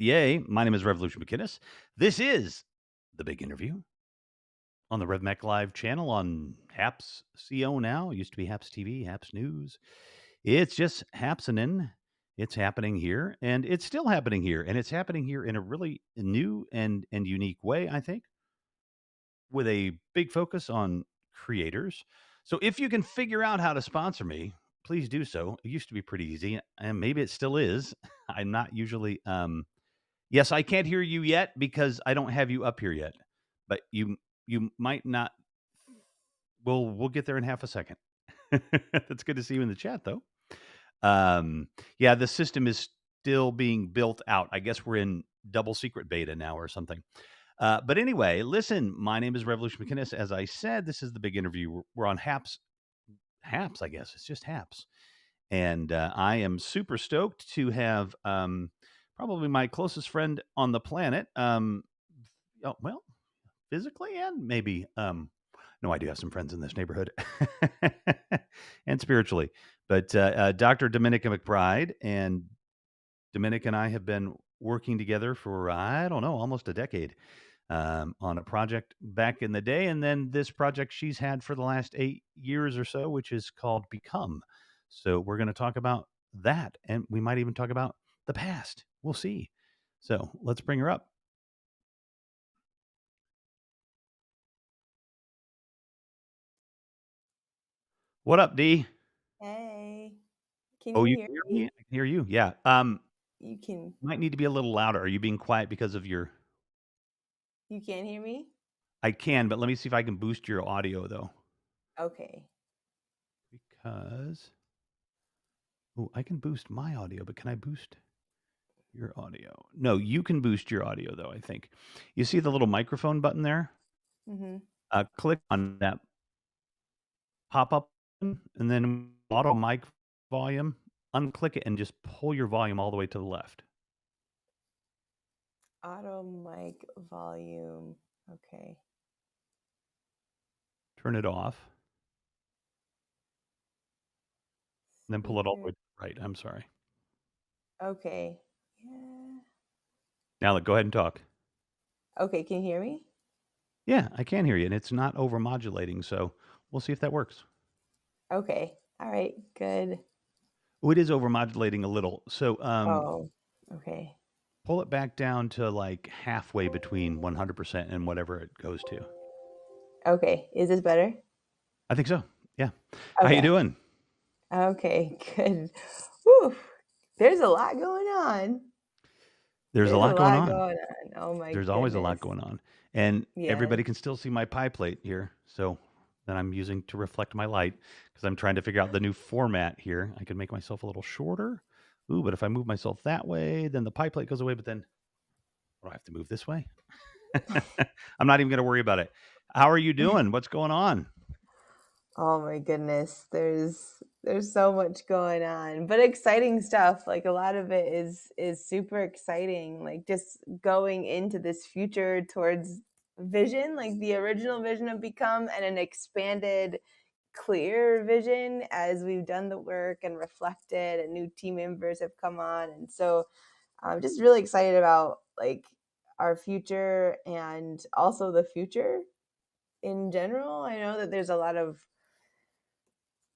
Yay. My name is Revolution McKinnis. This is the big interview on the RevMech Live channel on Haps CO now. It used to be Haps TV, Haps News. It's just happening. It's happening here, and it's still happening here, and it's happening here in a really new and unique way, I think, with a big focus on creators. So if you can figure out how to sponsor me, please do so. It used to be pretty easy, and maybe it still is. I'm not usually Yes, I can't hear you yet because I don't have you up here yet, but you might not. We'll get there in half a second. That's good to see you in the chat, though. Yeah, the system is still being built out. I guess we're in double secret beta now or something. But anyway, listen, my name is Revolution McKinnis. As I said, this is the big interview. We're on Haps. Haps, I guess. It's just Haps. And I am super stoked to have probably my closest friend on the planet. Well, physically and maybe no, I do have some friends in this neighborhood and spiritually. But Dr. Dominica McBride and Dominica and I have been working together for, I don't know, almost a decade on a project back in the day. And then this project she's had for the last 8 years or so, which is called Become. So we're going to talk about that. And we might even talk about the past. We'll see. So let's bring her up. What up, D? Hey, can Oh, you you hear can hear me? me? I can hear you. Yeah. You can Might need to be a little louder. Are you being quiet because of your? you can't hear me? I can, but let me see if I can boost your audio though. Okay. Because I can boost my audio, but can I boost your audio? No, you can boost your audio though, I think. You see the little microphone button there? Mhm. Click on that pop-up button, and then auto mic volume. Unclick it and just pull your volume all the way to the left. Auto mic volume. Okay. Turn it off, and then pull it all the way Speaker. to the right. I'm sorry. Okay. Yeah. Now, go ahead and talk. Okay, can you hear me? Yeah, I can hear you, and it's not over-modulating, so we'll see if that works. Okay. All right. Good. Oh, it is over-modulating a little. So, Oh, okay. pull it back down to, like, halfway between 100% and whatever it goes to. Okay. Is this better? I think so. Yeah. How you Okay. doing? Okay, good. Whew. There's a lot going on. There's a There's a lot going lot on. going on. Oh my There's always a lot goodness. going on, and Yes. everybody can still see my pie plate here, so that I'm using to reflect my light because 'cause I'm trying to figure out the new format here. I could make myself a little shorter. Ooh, but if I move myself that way, then the pie plate goes away, but then do I have to move this way? I'm not even gonna worry about it. How are you doing? What's going on? Oh my goodness, there's so much going on, but exciting stuff. Like a lot of it is super exciting. Like just going into this future towards vision, like the original vision of Become and an expanded clear vision as we've done the work and reflected and new team members have come on. And so I'm just really excited about like our future and also the future in general. I know that there's a lot of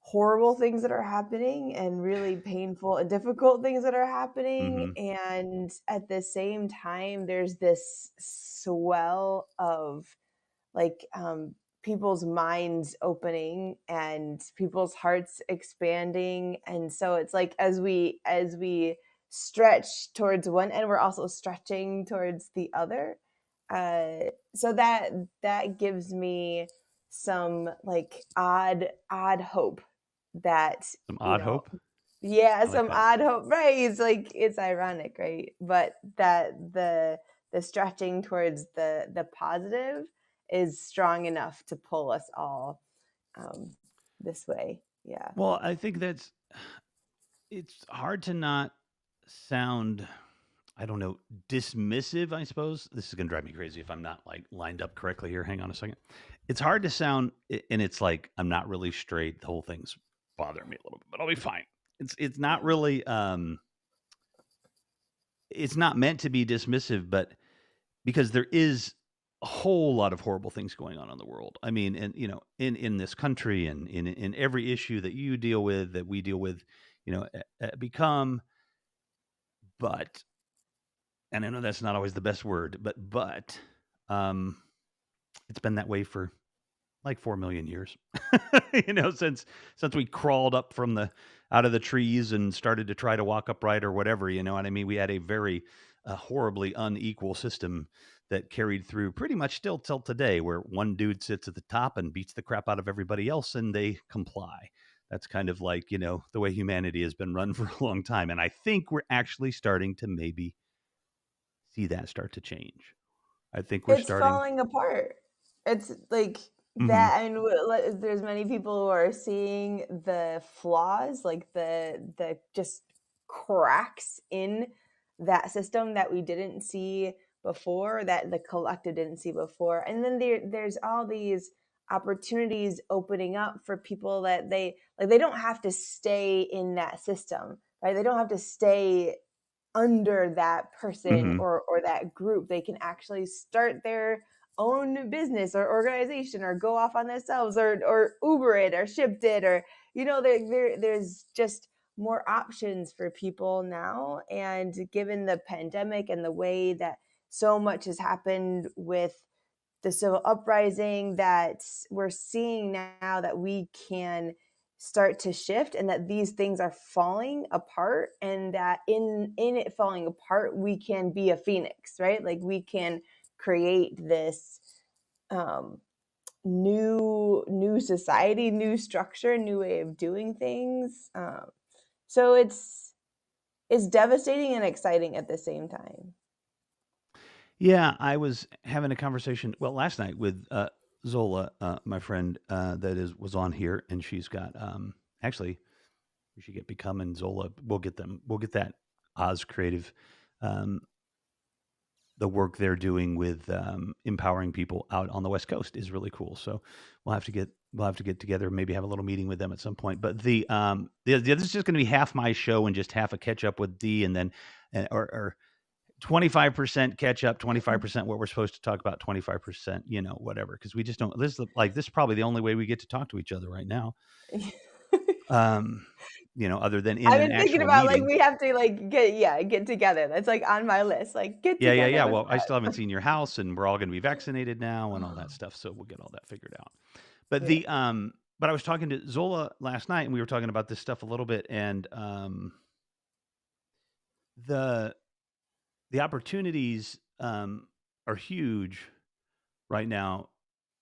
horrible things that are happening and really painful and difficult things that are happening. Mhm. And at the same time, there's this swell of like people's minds opening and people's hearts expanding. And so it's like as we stretch towards one end, we're also stretching towards the other. So that gives me some like odd hope that Some you odd know hope? yeah, I like some that. odd hope, right? It's like it's ironic, right? But that the stretching towards the positive is strong enough to pull us all um, this way. Yeah. Well, I think it's hard to not sound, I don't know, dismissive, I suppose. This is gonna drive me crazy if I'm not, like, lined up correctly here. Hang on a second. It's hard to sound and it's like, I'm not really straight. The whole thing's bothering me a little bit, but I'll be fine. It's not really, it's not meant to be dismissive, but because there is a whole lot of horrible things going on in the world. I mean, and in this country and in every issue that you deal with, that we deal with, become. But, and I know that's not always the best word, but, um, it's been that way for like 4 million years. Since we crawled up from the out of the trees and started to try to walk upright or whatever, you know what I mean? We had a very horribly unequal system that carried through pretty much still till today, where one dude sits at the top and beats the crap out of everybody else and they comply. That's kind of like, the way humanity has been run for a long time. And I think we're actually starting to maybe see that start to change. I think we're It's starting. falling apart. It's like Mhm. that, and there's many people who are seeing the flaws, like the just cracks in that system that we didn't see before, that the collective didn't see before. And then there's all these opportunities opening up for people that they don't have to stay in that system, right? They don't have to stay under that person Mhm. or that group. They can actually start their own business or organization, or go off on themselves, or Uber it or shipped it, or there's just more options for people now. And given the pandemic and the way that so much has happened with the civil uprising, that we're seeing now that we can start to shift, and that these things are falling apart, and that in it falling apart, we can be a phoenix, right? Like we can create this um new society, new structure, new way of doing things. So it's devastating and exciting at the same time. Yeah, I was having a conversation, well, last night with Zola, my friend that was on here, and she's got actually we should get becoming Zola. We'll get that Oz Creative, um, the work they're doing with empowering people out on the West Coast is really cool. So we'll have to get together, maybe have a little meeting with them at some point. But this is just going to be half my show and just half a catch up with D, and then or 25% catch up, 25% what we're supposed to talk about, 25%, whatever. Because we just don't. This is probably the only way we get to talk to each other right now. Um, other than in I've an been thinking actual about, like, meeting. we have to, like, get together. That's, like, on my list. Like, get Yeah, yeah, together yeah. with Well, I still haven't us. seen your house, and we're all going to be vaccinated now, and all that stuff. So we'll get all that figured out. But Yeah, but I was talking to Zola last night, and we were talking about this stuff a little bit, and the the opportunities are huge right now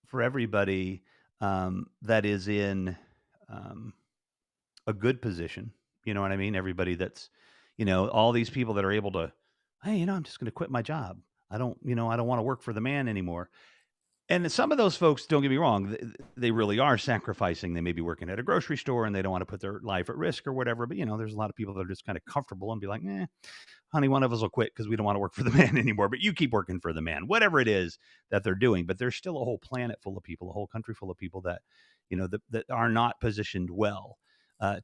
for everybody that is in um, a good position. You know what I mean? Everybody that's, all these people that are able to, hey, I'm just going to quit my job. I don't want to work for the man anymore. And some of those folks, don't get me wrong, they really are sacrificing. They may be working at a grocery store and they don't want to put their life at risk or whatever. But, there's a lot of people that are just kind of comfortable and be like, honey, one of us will quit because we don't want to work for the man anymore. But you keep working for the man, whatever it is that they're doing. But there's still a whole planet full of people, a whole country full of people that, that are not positioned well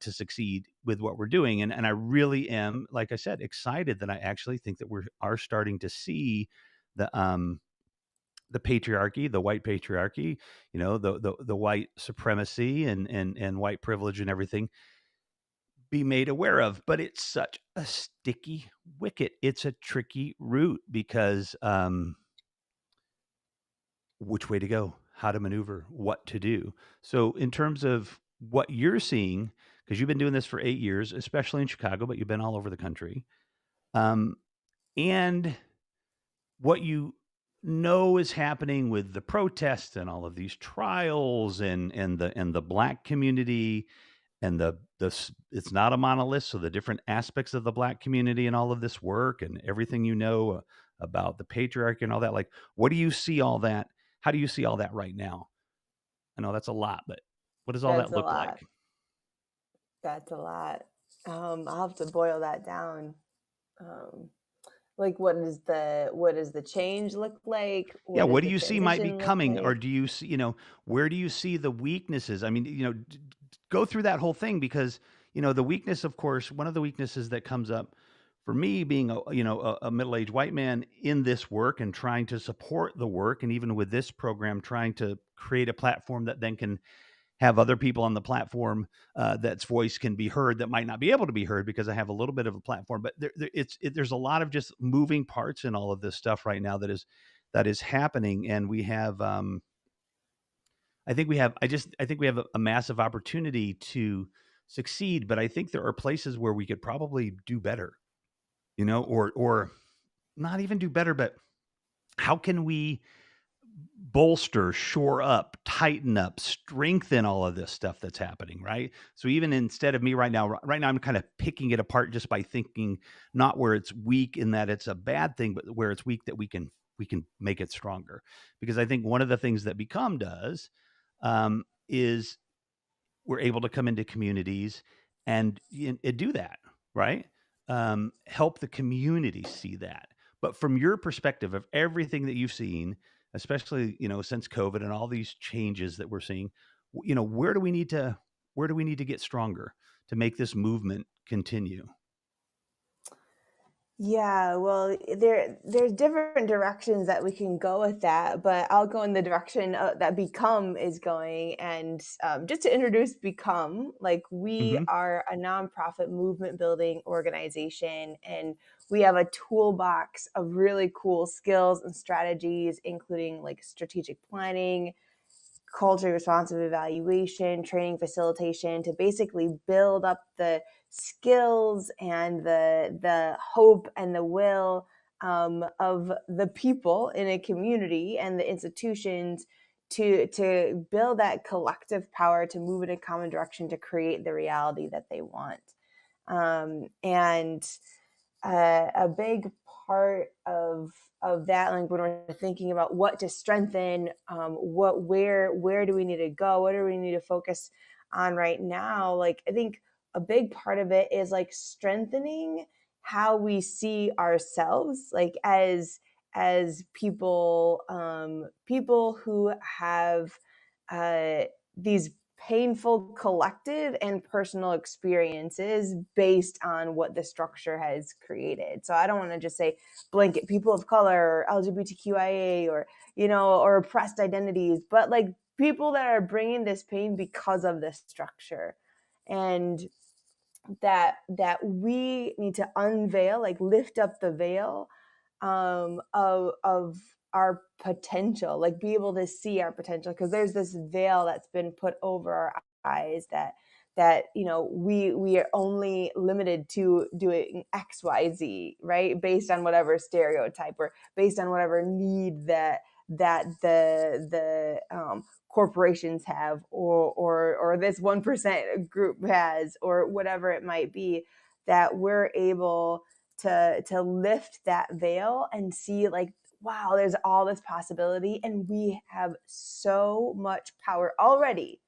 to succeed with what we're doing. And I really am, like I said, excited that I actually think that we are starting to see the the patriarchy, the white patriarchy, the white supremacy and white privilege and everything be made aware of. But it's such a sticky wicket. It's a tricky route because which way to go, how to maneuver, what to do. So in terms of what you're seeing, because you've been doing this for 8 years, especially in Chicago, but you've been all over the country, um, and what you know is happening with the protests and all of these trials and the black community and it's not a monolith, so the different aspects of the black community and all of this work and everything about the patriarchy and all that, like, what do you see all that, how do you see all that right now? I know that's a lot, but what does all that that's a look like? lot. That's a lot. I'll have to boil that down. Um, like, what does the change look like? Yeah, What does what do the you see might be transition look coming, or like? do you see, where do you see the weaknesses? I mean, go through that whole thing because, the weakness, of course, one of the weaknesses that comes up for me being a middle-aged white man in this work and trying to support the work, and even with this program trying to create a platform that then can have other people on the platform that's voice can be heard that might not be able to be heard because I have a little bit of a platform. But there's a lot of just moving parts in all of this stuff right now that is happening, and we have I think we have a massive opportunity to succeed, but I think there are places where we could probably do better, or not even do better, but how can we bolster, shore up, tighten up, strengthen all of this stuff that's happening, right? So even instead of me right now I'm kind of picking it apart just by thinking not where it's weak in that it's a bad thing, but where it's weak that we can make it stronger. Because I think one of the things that Become does is we're able to come into communities and do that, right? Help the community see that. But from your perspective of everything that you've seen, especially since COVID and all these changes that we're seeing, where do we need to get stronger to make this movement continue? Yeah, well, there's different directions that we can go with that, but I'll go in the direction that Become is going. And just to introduce Become, like we Hmm. are a nonprofit movement building organization, and we have a toolbox of really cool skills and strategies, including like strategic planning, culturally responsive evaluation, training facilitation, to basically build up the skills and the hope and the will of the people in a community and the institutions to build that collective power to move in a common direction to create the reality that they want. And A big part of that, like when we're thinking about what to strengthen, where do we need to go, what do we need to focus on right now, like I think a big part of it is like strengthening how we see ourselves, like as people who have uh these painful collective and personal experiences based on what the structure has created. So I don't want to just say blanket people of color or LGBTQIA or or oppressed identities, but like people that are bringing this pain because of this structure. And that we need to unveil, like lift up the veil of our potential, like be able to see our potential, because there's this veil that's been put over our eyes that we are only limited to doing XYZ, right, based on whatever stereotype or based on whatever need that the corporations have, or this 1% group has, or whatever it might be, that we're able to lift that veil and see, like, wow, there's all this possibility and we have so much power already.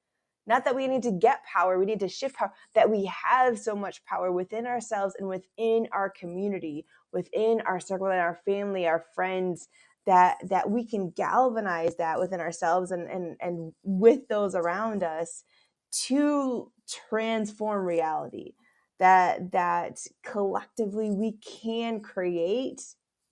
Not that we need to get power, we need to shift power, that we have so much power within ourselves and within our community, within our circle and our family, our friends, that we can galvanize that within ourselves and with those around us to transform reality. That collectively we can create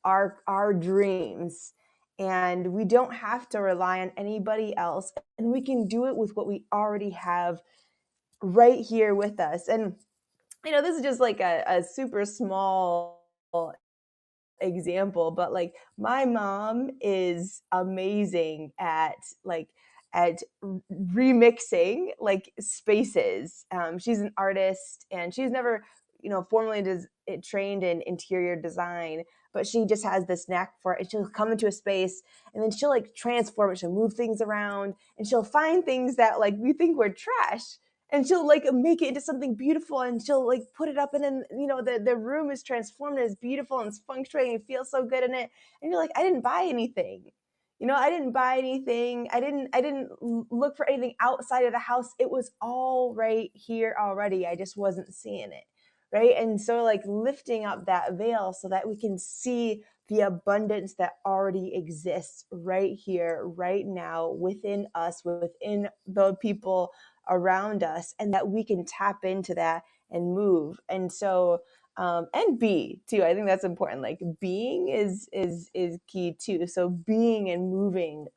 our dreams, and we don't have to rely on anybody else, and we can do it with what we already have right here with us. And this is just like a super small example, but like my mom is amazing at like at remixing like spaces. She's an artist and she's never formally trained in interior design, but she just has this knack for it. And she'll come into a space and then she'll like transform it. She'll move things around and she'll find things that like we think were trash, and she'll like make it into something beautiful, and she'll like put it up, and then the room is transformed and it's beautiful and it's feng shui and you feel so good in it. And you're like, I didn't buy anything. I didn't buy anything. I didn't look for anything outside of the house. It was all right here already. I just wasn't seeing it. Right. And so like lifting up that veil so that we can see the abundance that already exists right here, right now, within us, within the people around us, and that we can tap into that and move. And so And be too. I think that's important. Like being is key too. So being and moving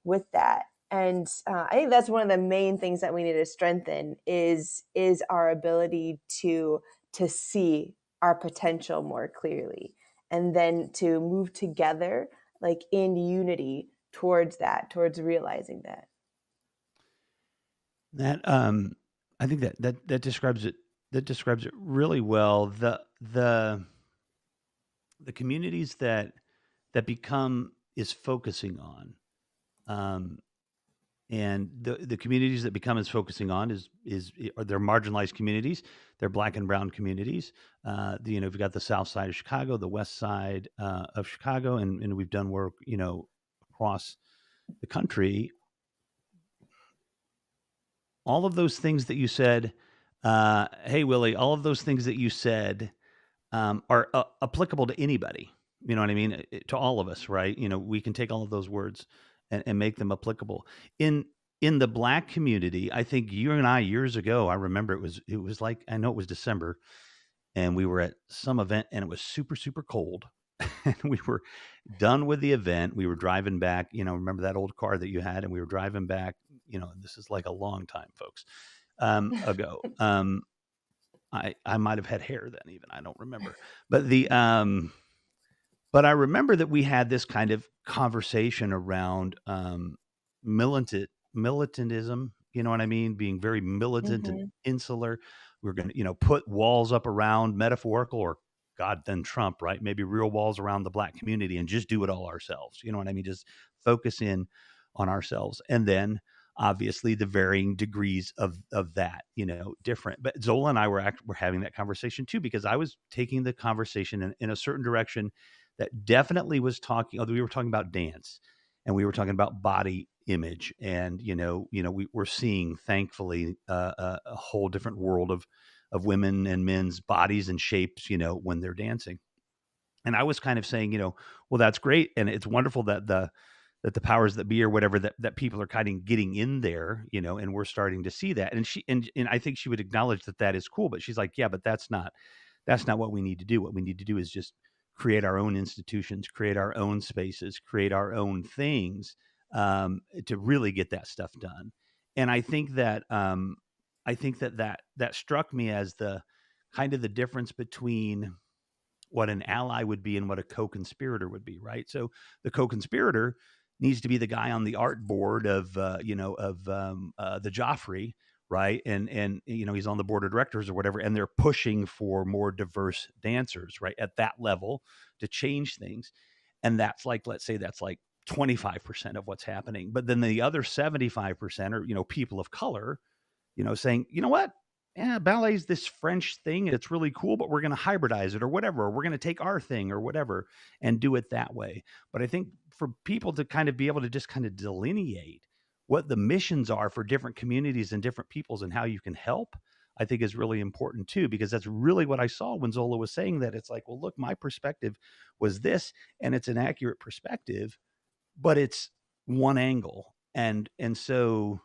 with that. And I think that's one of the main things that we need to strengthen is our ability to see our potential more clearly, and then to move together like in unity towards that, towards realizing that. That I think that describes it. That describes it really well. The communities that become is focusing on, um, and the communities that become is focusing on is are they're marginalized communities. They're Black and brown communities. We've got the South Side of Chicago, the West Side of Chicago, and we've done work across the country. All of those things that you said, hey Willie, all of those things that you said are applicable to anybody. You know what I mean? To all of us, right? We can take all of those words and make them applicable. In in the Black community, I think you and I years ago, I remember it was like, I know it was December, and we were at some event, and it was super super cold, and we were done with the event. We were driving back. Remember that old car that you had, and we were driving back. This is like a long time, folks, ago. I might have had hair then, even I don't remember. But I remember that we had this kind of conversation around militantism. You know what I mean? Being very militant and Hmm. insular. We're going to, put walls up around, metaphorical or God then Trump, right? Maybe real walls around the Black community and just do it all ourselves. You know what I mean? Just focus in on ourselves, and then obviously the varying degrees of that, different. But Zola and I were having that conversation too, because I was taking the conversation in a certain direction that definitely was talking. Although we were talking about dance, and we were talking about body image, and we were seeing, thankfully, a whole different world of women and men's bodies and shapes, when they're dancing. And I was kind of saying, well, that's great, and it's wonderful that the powers that be, or whatever, that people are kind of getting in there, and we're starting to see that. And I think she would acknowledge that that is cool, but she's like, yeah, but that's not what we need to do. What we need to do is just create our own institutions, create our own spaces, create our own things, to really get that stuff done. And I think that struck me as the kind of the difference between what an ally would be and what a co-conspirator would be, right? So the co-conspirator needs to be the guy on the art board of the Joffrey, right? And he's on the board of directors or whatever, and they're pushing for more diverse dancers, right, at that level, to change things. And that's like, let's say that's like 25% of what's happening. But then the other 75% are, people of color, saying, you know what? Yeah, ballet is this French thing. It's really cool, but we're going to hybridize it or whatever. Or we're going to take our thing or whatever and do it that way. But I think for people to kind of be able to just kind of delineate what the missions are for different communities and different peoples and how you can help, I think is really important too, because that's really what I saw when Zola was saying that. It's like, well, look, my perspective was this, and it's an accurate perspective, but it's one angle. And so,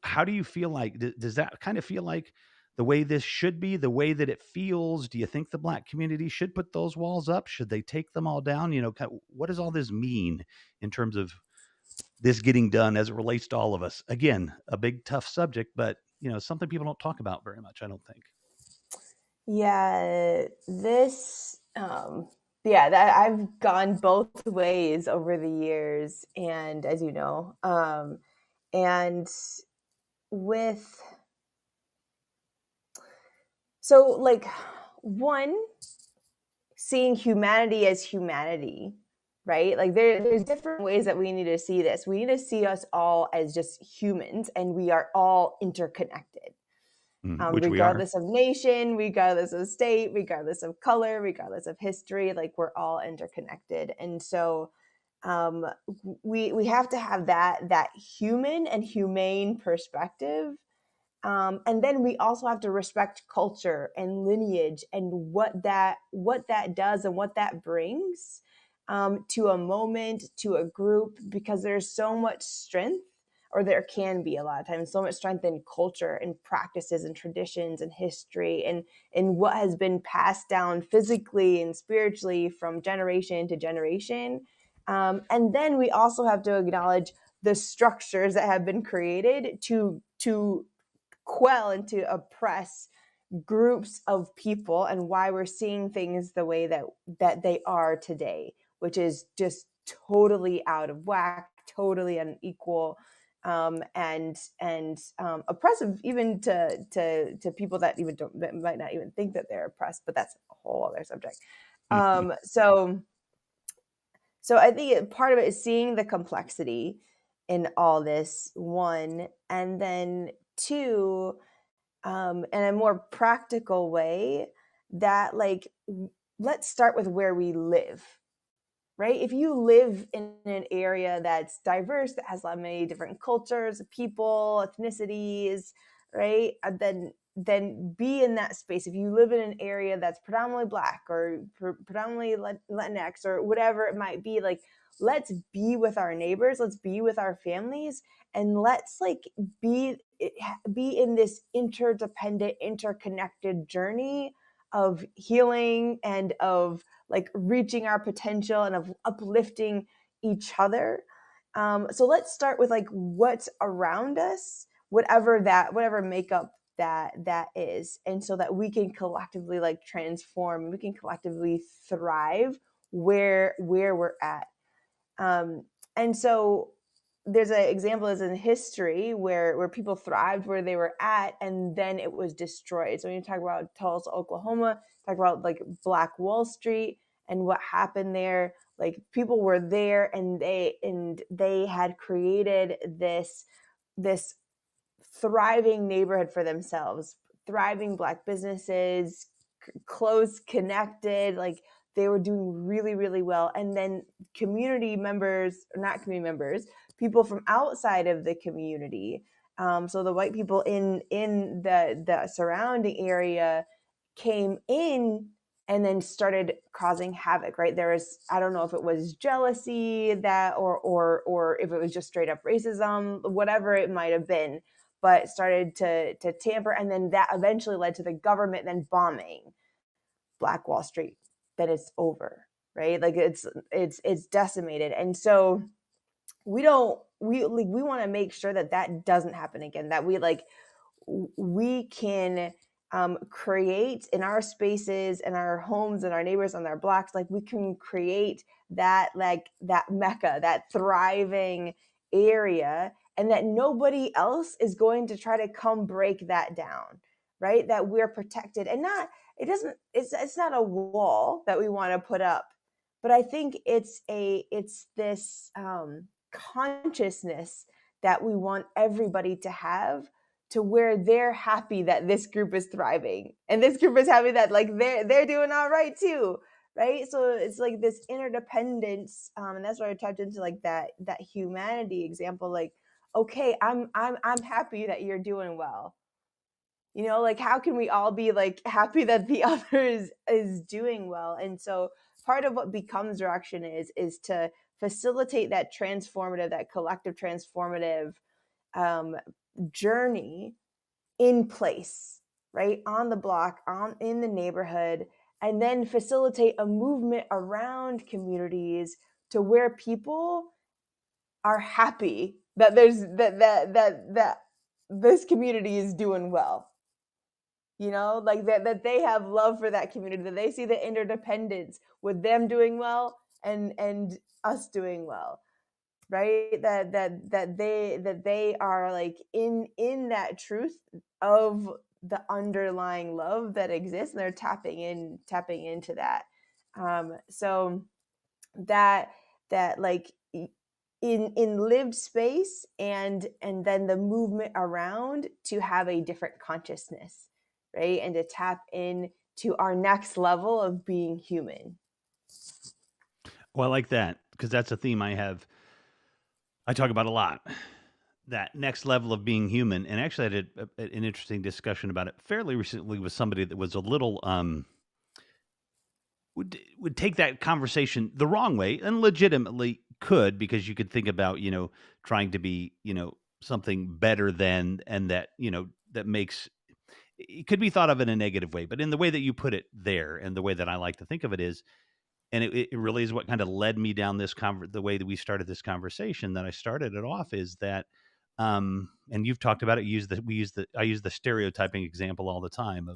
how do you feel like, does that kind of feel like the way this should be, the way that it feels? Do you think the Black community should put those walls up? Should they take them all down? What does all this mean in terms of this getting done as it relates to all of us? Again, a big tough subject, but something people don't talk about very much, I don't think. Yeah, this yeah, that I've gone both ways over the years, and as you know, and with so like one, seeing humanity as humanity, right? Like there's different ways that we need to see this. We need to see us all as just humans, and we are all interconnected, Which we are. regardless of nation, regardless of state, regardless of color, regardless of history. Like we're all interconnected, and so um, we have to have that human and humane perspective. And then we also have to respect culture and lineage and what that does and what that brings, to a moment, to a group, because there's so much strength or there can be a lot of times so much strength in culture and practices and traditions and history and what has been passed down physically and spiritually from generation to generation. And then we also have to acknowledge the structures that have been created to quell and to oppress groups of people, and why we're seeing things the way that they are today, which is just totally out of whack, totally unequal, and oppressive even to people that even don't, that might not even think that they're oppressed, but that's a whole other subject. So I think part of it is seeing the complexity in all this, one, and then two, in a more practical way, that like, let's start with where we live, right? If you live in an area that's diverse, that has many different cultures, people, ethnicities, right? Then be in that space. If you live in an area that's predominantly Black or predominantly Latinx or whatever it might be, like, let's be with our neighbors, let's be with our families, and let's like be in this interdependent, interconnected journey of healing and of like reaching our potential and of uplifting each other. So let's start with like what's around us, whatever makeup that is, and so that we can collectively like transform, we can collectively thrive where we're at. And so there's an example is in history where people thrived where they were at, and then it was destroyed. So when you talk about Tulsa, Oklahoma, talk about like Black Wall Street and what happened there, like people were there and they had created this thriving neighborhood for themselves, thriving Black businesses, close connected, like they were doing really, really well. And then community members, not community members, people from outside of the community, so the white people in the surrounding area came in and then started causing havoc, right? There was, I don't know if it was jealousy that or if it was just straight up racism, whatever it might have been, but started to tamper, and then that eventually led to the government then bombing Black Wall Street. Then it's over, right? Like it's decimated. And so we want to make sure that doesn't happen again, that we can create in our spaces and our homes and our neighbors and our blocks, like we can create that mecca, that thriving area, and that nobody else is going to try to come break that down, right? That we're protected, and it's not a wall that we want to put up, but I think it's this consciousness that we want everybody to have, to where they're happy that this group is thriving and this group is happy that like they're doing all right too, right? So it's like this interdependence, and that's why I tapped into like that humanity example. Like, okay, I'm happy that you're doing well. You know, like how can we all be like happy that the other is doing well? And so part of what becomes direction is to facilitate that transformative, that collective transformative journey in place, right? On the block, in the neighborhood, and then facilitate a movement around communities to where people are happy that there's that this community is doing well. You know, like that they have love for that community, that they see the interdependence with them doing well and us doing well, right? That they are like in that truth of the underlying love that exists, and they're tapping into that. So that like in lived space, and then the movement around, to have a different consciousness, right? And to tap in to our next level of being human. Well, I like that because that's a theme I talk about a lot. That next level of being human. And actually, I had an interesting discussion about it fairly recently with somebody that was a little would take that conversation the wrong way, and legitimately could, because you could think about trying to be something better than, and that, that makes it could be thought of in a negative way, but in the way that you put it there, and the way that I like to think of it is, and it really is what kind of led me down this the way that we started this conversation, that I started it off, is that, and you've talked about it. I use the stereotyping example all the time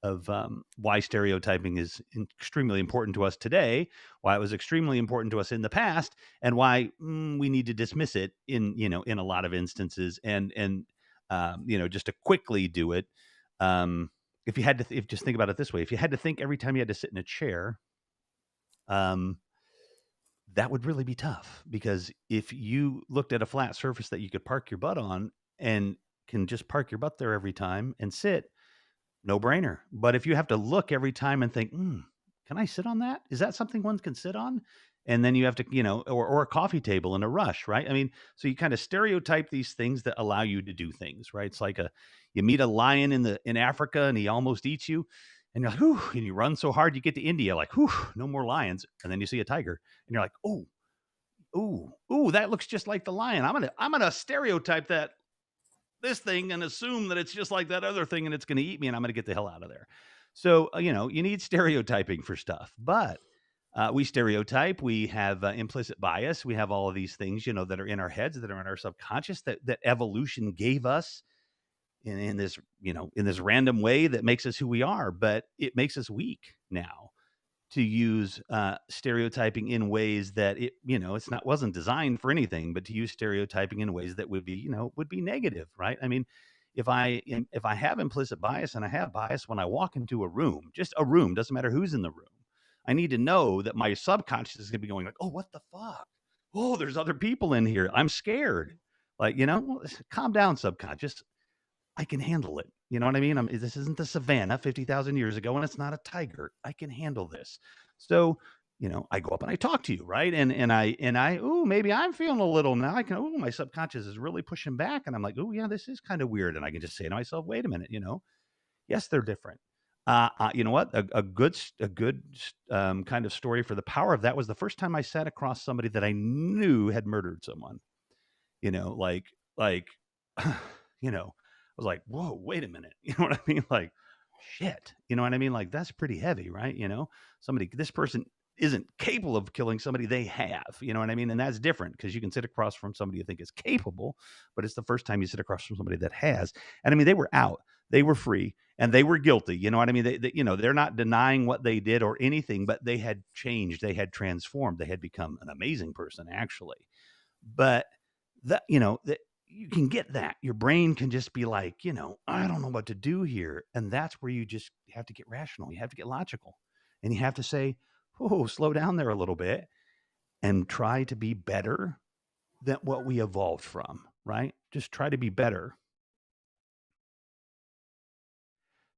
of why stereotyping is extremely important to us today, why it was extremely important to us in the past, and why we need to dismiss it in a lot of instances, and just to quickly do it. Um, if you had to, if just think about it this way, if you had to think every time you had to sit in a chair, um, that would really be tough, because if you looked at a flat surface that you could park your butt on and can just park your butt there every time and sit, no brainer. But if you have to look every time and think, can I sit on that? Is that something one can sit on? And then you have to, or a coffee table in a rush, right? I mean, so you kind of stereotype these things that allow you to do things, right? It's like you meet a lion in Africa and he almost eats you, and you're like, whew, and you run so hard you get to India, like, whew, no more lions, and then you see a tiger, and you're like, oh, ooh, that looks just like the lion. I'm gonna stereotype that this thing and assume that it's just like that other thing and it's going to eat me and I'm going to get the hell out of there. So, you need stereotyping for stuff, but we stereotype, we have implicit bias, we have all of these things, that are in our heads, that are in our subconscious, that evolution gave us in this, in this random way that makes us who we are, but it makes us weak now to use stereotyping in ways that it's not wasn't designed for anything, but to use stereotyping in ways that would be negative, right? I mean, if I have implicit bias, and I have bias when I walk into a room, just a room, doesn't matter who's in the room, I need to know that my subconscious is going to be going like, oh, what the fuck? Oh, there's other people in here. I'm scared. Like, well, calm down, subconscious. I can handle it. You know what I mean? This isn't the savannah 50,000 years ago, and it's not a tiger. I can handle this. So, I go up and I talk to you, right? Ooh, maybe I'm feeling a little now. Ooh, my subconscious is really pushing back, and I'm like, oh yeah, this is kind of weird. And I can just say to myself, wait a minute, yes, they're different. You know what? A good kind of story for the power of that was the first time I sat across somebody that I knew had murdered someone. Like, I was like, whoa, wait a minute. You know what I mean? Like, shit. You know what I mean? Like, that's pretty heavy, right? This person isn't capable of killing somebody they have. You know what I mean? And that's different, because you can sit across from somebody you think is capable, but it's the first time you sit across from somebody that has. And I mean, they were out, they were free, and they were guilty. You know what I mean? They're not denying what they did or anything, but they had changed, they had transformed, they had become an amazing person, actually. But that you can get that. Your brain can just be like, I don't know what to do here. And that's where you just have to get rational. You have to get logical. And you have to say, oh, slow down there a little bit and try to be better than what we evolved from, right? Just try to be better.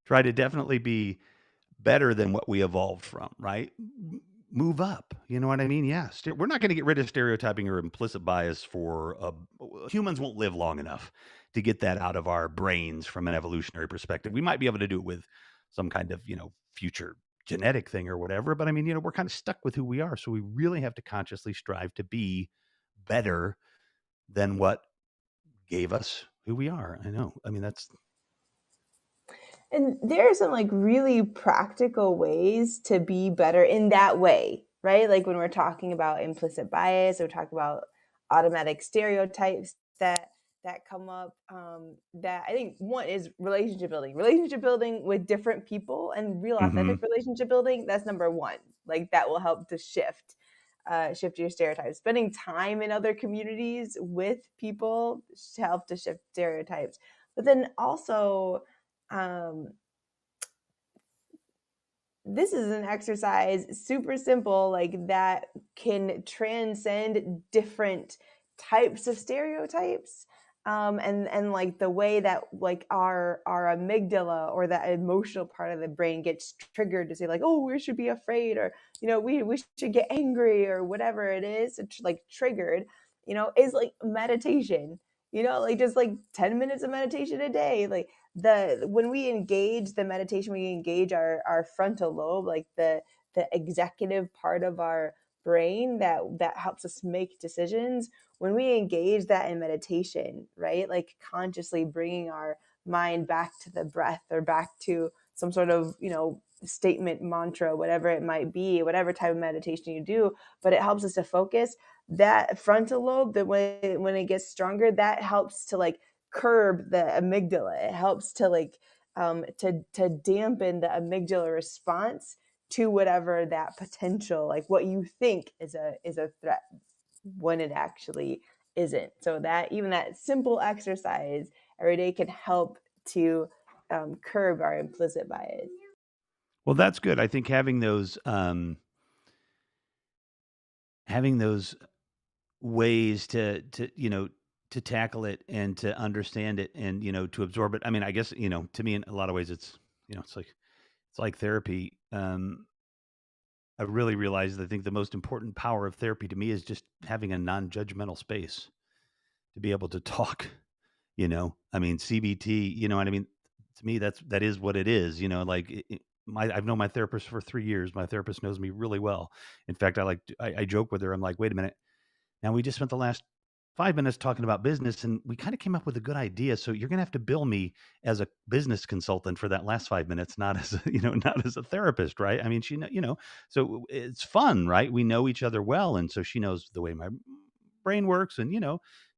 Try to definitely be better than what we evolved from, right? Move up. You know what I mean? Yeah. We're not going to get rid of stereotyping or implicit bias for humans won't live long enough to get that out of our brains from an evolutionary perspective. We might be able to do it with some kind of, future genetic thing or whatever. But I mean, we're kind of stuck with who we are. So we really have to consciously strive to be better than what gave us who we are. I know. I mean, that's And there are some like really practical ways to be better in that way, right? Like when we're talking about implicit bias, we're talking about automatic stereotypes that come up. That I think one is relationship building with different people, and real mm-hmm. authentic relationship building. That's number one. Like that will help to shift your stereotypes. Spending time in other communities with people to help to shift stereotypes, but then also um, this is an exercise super simple, like that can transcend different types of stereotypes, and like the way that like our amygdala or that emotional part of the brain gets triggered to say like, oh, we should be afraid, or we should get angry, or whatever it is. It's like triggered, is like meditation, like just like 10 minutes of meditation a day. Like when we engage the meditation, we engage our frontal lobe, like the executive part of brain that helps us make decisions when we engage that in meditation, right? Like consciously bringing our mind back to the breath or back to some sort of, statement, mantra, whatever it might be, whatever type of meditation you do, but it helps us to focus. That frontal lobe, that when it gets stronger, that helps to like curb the amygdala. It helps to like to dampen the amygdala response to whatever that potential, like what you think is a threat, when it actually isn't. So that even that simple exercise every day can help to curb our implicit bias. Well, that's good. I think having those ways to tackle it and to understand it and to absorb it. I mean, I guess to me in a lot of ways it's like therapy. I really realized I think the most important power of therapy to me is just having a non-judgmental space to be able to talk. I mean, CBT. You know what I mean? To me, that is what it is. Like I've known my therapist for 3 years. My therapist knows me really well. In fact, I joke with her. I'm like, wait a minute. Now we just spent the last 5 minutes talking about business, and we kind of came up with a good idea. So you're going to have to bill me as a business consultant for that last 5 minutes, not as not as a therapist, right? I mean, so it's fun, right? We know each other well, and so she knows the way my brain works, and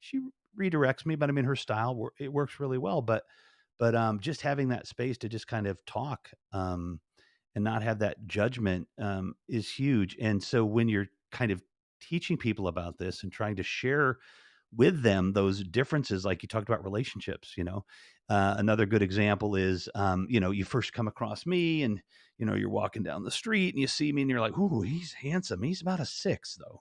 she redirects me. But I mean, her style it works really well. But just having that space to just kind of talk. And not have that judgment is huge. And so when you're kind of teaching people about this and trying to share with them those differences, like you talked about relationships, another good example is, you first come across me and, you're walking down the street and you see me and you're like, ooh, he's handsome. He's about a 6 though,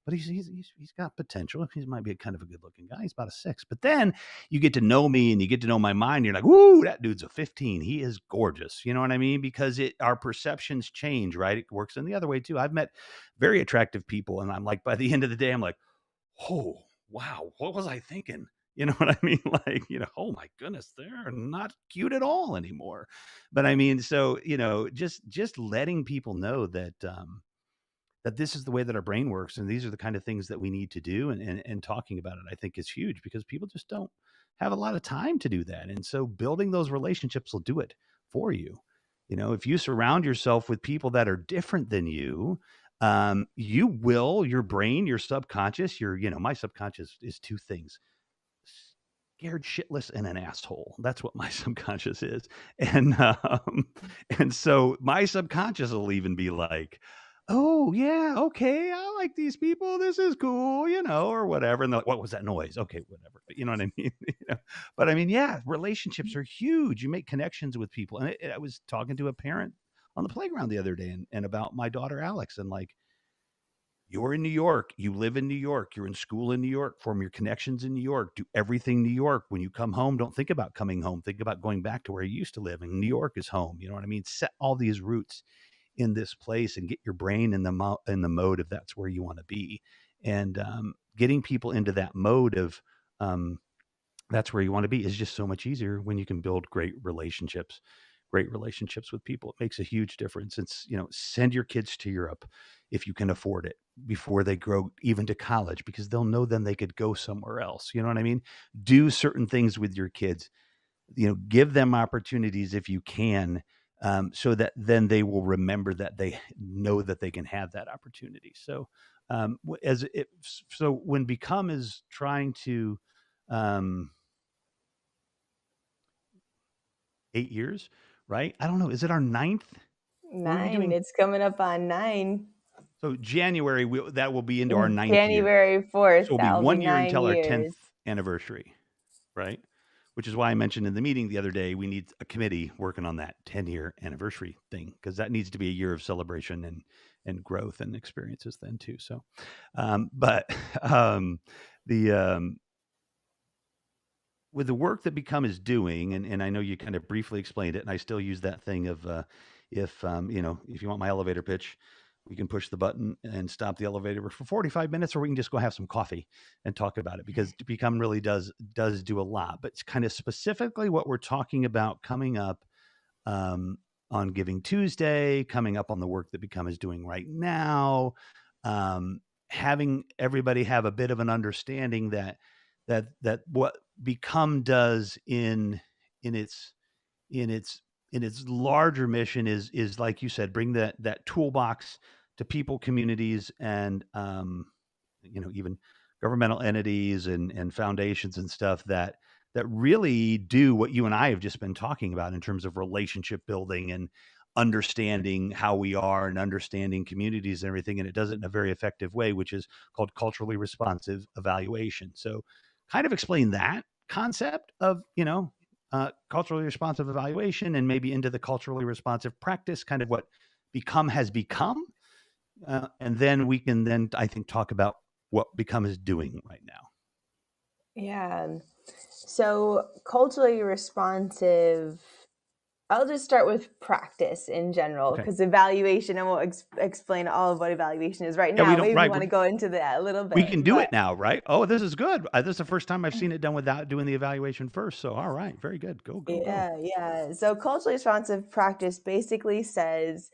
but he's got potential. He might be a kind of a good looking guy. He's about a 6. But then you get to know me and you get to know my mind. You're like, "Ooh, that dude's a 15. He is gorgeous." You know what I mean? Because our perceptions change, right? It works in the other way too. I've met very attractive people, and I'm like, by the end of the day, I'm like, "Oh, wow, what was I thinking?" You know what I mean? Like, oh my goodness, they're not cute at all anymore. But I mean, so just letting people know that this is the way that our brain works and these are the kind of things that we need to do and talking about it I think is huge because people just don't have a lot of time to do that. And so building those relationships will do it for you. If you surround yourself with people that are different than you, your brain, your subconscious, my subconscious is two things: scared shitless and an asshole. That's what my subconscious is. And so my subconscious will even be like, oh yeah, okay, I like these people, this is cool, or whatever. And they're like, what was that noise? Okay, whatever. But you know what I mean? But I mean, yeah, relationships are huge. You make connections with people. And I was talking to a parent on the playground the other day and about my daughter Alex, and like, you're in New York. You live in New York. You're in school in New York. Form your connections in New York. Do everything New York. When you come home, don't think about coming home. Think about going back to where you used to live. And New York is home. You know what I mean? Set all these roots in this place and get your brain in the mode if that's where you want to be. And getting people into that mode of that's where you want to be is just so much easier when you can build great relationships with people. It makes a huge difference. It's, send your kids to Europe if you can afford it before they grow even to college, because they'll know then they could go somewhere else. You know what I mean? Do certain things with your kids, give them opportunities if you can, so that then they will remember that they know that they can have that opportunity. So, so when Become is trying to, um, 8 years, right? I don't know. Is it our ninth? Will we be 9, doing it's coming up on 9. so January? That will be into our ninth year. January So 4th, it'll be that'll be 1 year 9 until our 10th years. anniversary, right? Which is why I mentioned in the meeting the other day we need a committee working on that 10-year anniversary thing, because that needs to be a year of celebration and growth and experiences then too. So, but the with the work that Become is doing, and I know you kind of briefly explained it, and I still use that thing of if you want my elevator pitch, we can push the button and stop the elevator for 45 minutes, or we can just go have some coffee and talk about it, because Become really does do a lot. But it's kind of specifically what we're talking about coming up on Giving Tuesday, coming up on the work that Become is doing right now. having everybody have a bit of an understanding that what Become does in its in its in its larger mission is like you said, bring that toolbox to people, communities, and even governmental entities and foundations and stuff that really do what you and I have just been talking about in terms of relationship building and understanding how we are and understanding communities and everything, and it does it in a very effective way, which is called culturally responsive evaluation. So kind of explain that concept of culturally responsive evaluation and maybe into the culturally responsive practice, kind of what Become has become, and then we can then I think talk about what Become is doing right now. Yeah. So culturally responsive, I'll just start with practice in general Okay. because evaluation, I won't explain all of what evaluation is right Yeah, we now. don't Maybe we right. want to go into that a little We bit, can do but it now, right? Oh, this is good. This is the first time I've seen it done without doing the evaluation first. So, all right, very good. Go, go, go. yeah. So culturally responsive practice basically says,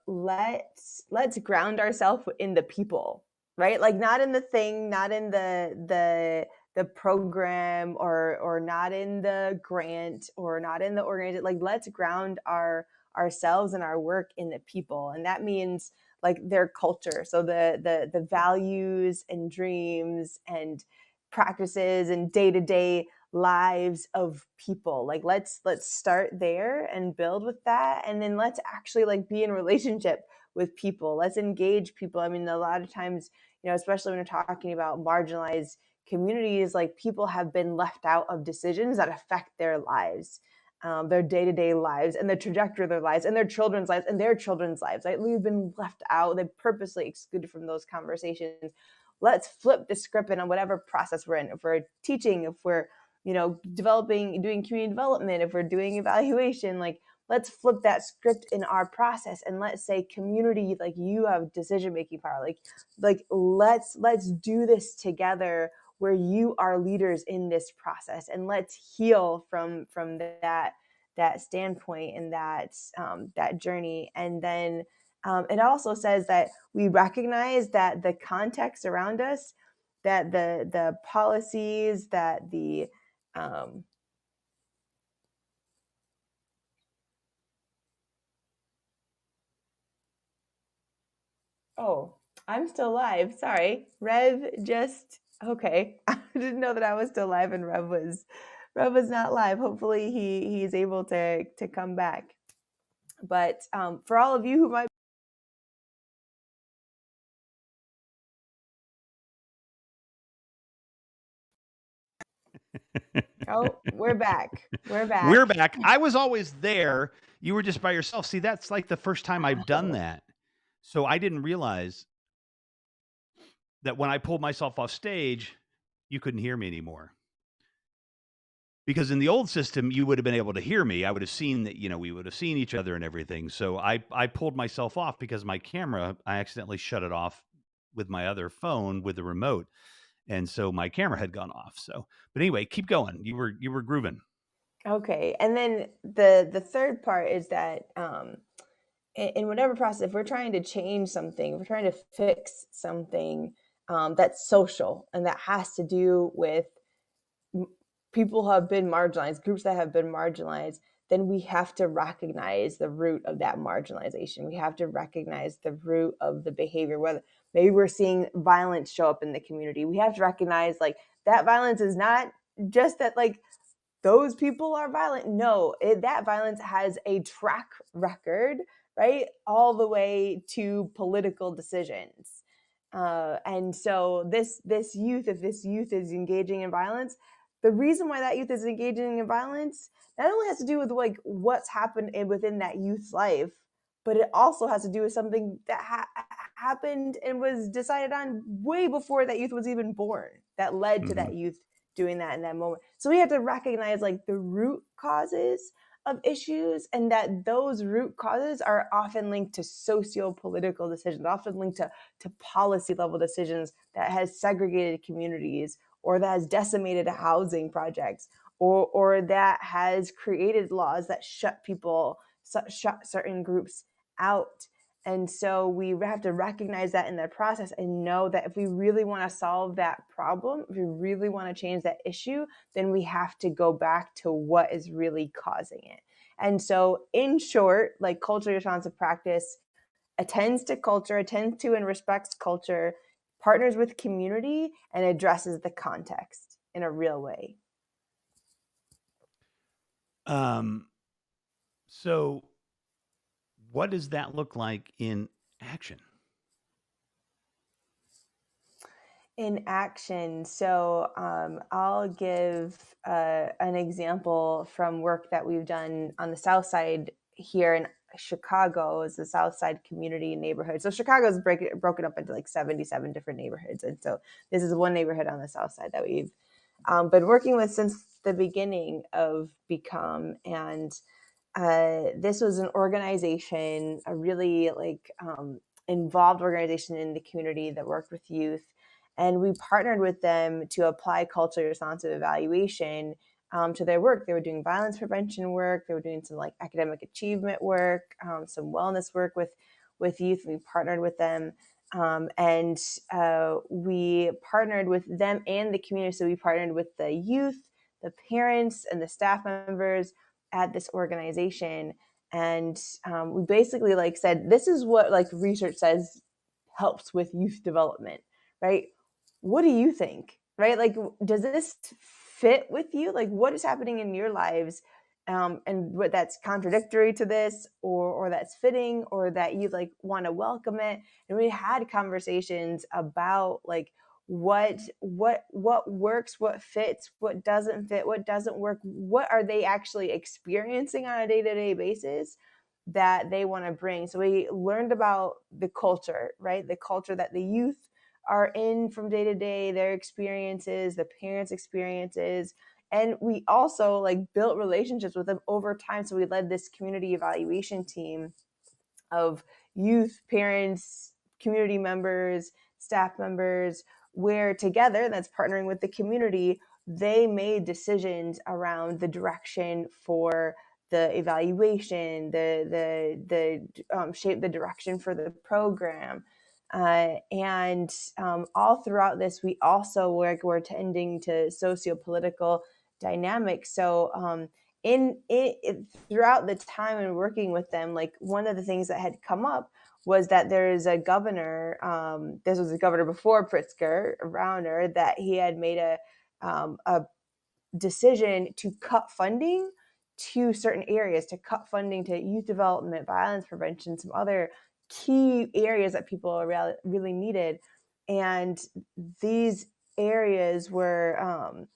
let's ground ourselves in the people, right? Like not in the thing, not in the program, or not in the grant, or not in the organization. Like let's ground ourselves and our work in the people, and that means like their culture. So the values and dreams and practices and day to day lives of people. Like let's start there and build with that, and then let's actually like be in relationship with people. Let's engage people. I mean, a lot of times, especially when you're talking about marginalized communities, like people have been left out of decisions that affect their lives, their day-to-day lives, and the trajectory of their lives, and their children's lives, and their children's lives. Right? We've been left out. They're purposely excluded from those conversations. Let's flip the script on whatever process we're in. If we're teaching, if we're developing, doing community development, if we're doing evaluation, like let's flip that script in our process, and let's say, community, like you have decision making power. Like let's do this together, where you are leaders in this process, and let's heal from that standpoint and that journey. And then it also says that we recognize that the context around us, that the policies, that the um, oh, I'm still live. Sorry. Rev just okay. I didn't know that I was still live and Rev was not live. Hopefully he's able to come back. But for all of you who might oh, we're back. We're We're back. back. I was always there. You were just by yourself. See, that's like the first time I've done Oh, that. So I didn't realize that when I pulled myself off stage, you couldn't hear me anymore. Because in the old system, you would have been able to hear me. I would have seen that, we would have seen each other and everything. So I pulled myself off because my camera, I accidentally shut it off with my other phone with the remote. And so my camera had gone off. So, but anyway, keep going. You were grooving. okay. And then the third part is that in whatever process, if we're trying to change something, if we're trying to fix something, that's social and that has to do with people who have been marginalized, groups that have been marginalized, then we have to recognize the root of that marginalization. We have to recognize the root of the behavior, whether maybe we're seeing violence show up in the community. We have to recognize like that violence is not just that like those people are violent. No, that violence has a track record, right? All the way to political decisions. And so this youth, if this youth is engaging in violence, the reason why that youth is engaging in violence not only has to do with like what's happened within that youth's life, but it also has to do with something that happened and was decided on way before that youth was even born, that led to Hmm. that youth doing that in that moment. So we have to recognize like the root causes of issues, and that those root causes are often linked to socio-political decisions, often linked to policy level decisions that has segregated communities, or that has decimated housing projects, or that has created laws that shut certain groups out. And so we have to recognize that in the process and know that if we really want to solve that problem, if we really want to change that issue, then we have to go back to what is really causing it. And so, in short, like culturally responsive practice attends to culture, attends to and respects culture, partners with community, and addresses the context in a real way. Um, so what does that look like in action? In action, so I'll give an example from work that we've done on the South Side here in Chicago. Is the South Side community neighborhood. So Chicago is broken up into like 77 different neighborhoods, and so this is one neighborhood on the South Side that we've been working with since the beginning of Become. And this was an organization, a really involved organization in the community that worked with youth. And we partnered with them to apply culturally responsive evaluation to their work. They were doing violence prevention work. They were doing some like academic achievement work, some wellness work with youth. We partnered with them. And we partnered with them and the community. So we partnered with the youth, the parents, and the staff members at this organization. And we basically like said, this is what like research says helps with youth development, right? What do you think, right? Like, does this fit with you? Like, what is happening in your lives, and what that's contradictory to this, or that's fitting, or that you like want to welcome it? And we had conversations about like what works, what fits, what doesn't fit, what doesn't work, what are they actually experiencing on a day-to-day basis that they want to bring. So we learned about the culture, right? The culture that the youth are in from day to day, their experiences, the parents' experiences. And we also like built relationships with them over time. So we led this community evaluation team of youth, parents, community members, staff members, where together, that's partnering with the community, they made decisions around the direction for the evaluation, the shape the direction for the program. And all throughout this, we also were tending to socio-political dynamics. So in throughout the time and working with them, like one of the things that had come up was that there's a governor. This was a governor before Pritzker, Rauner, that he had made a decision to cut funding to certain areas, to cut funding to youth development, violence prevention, some other key areas that people really needed. And these areas were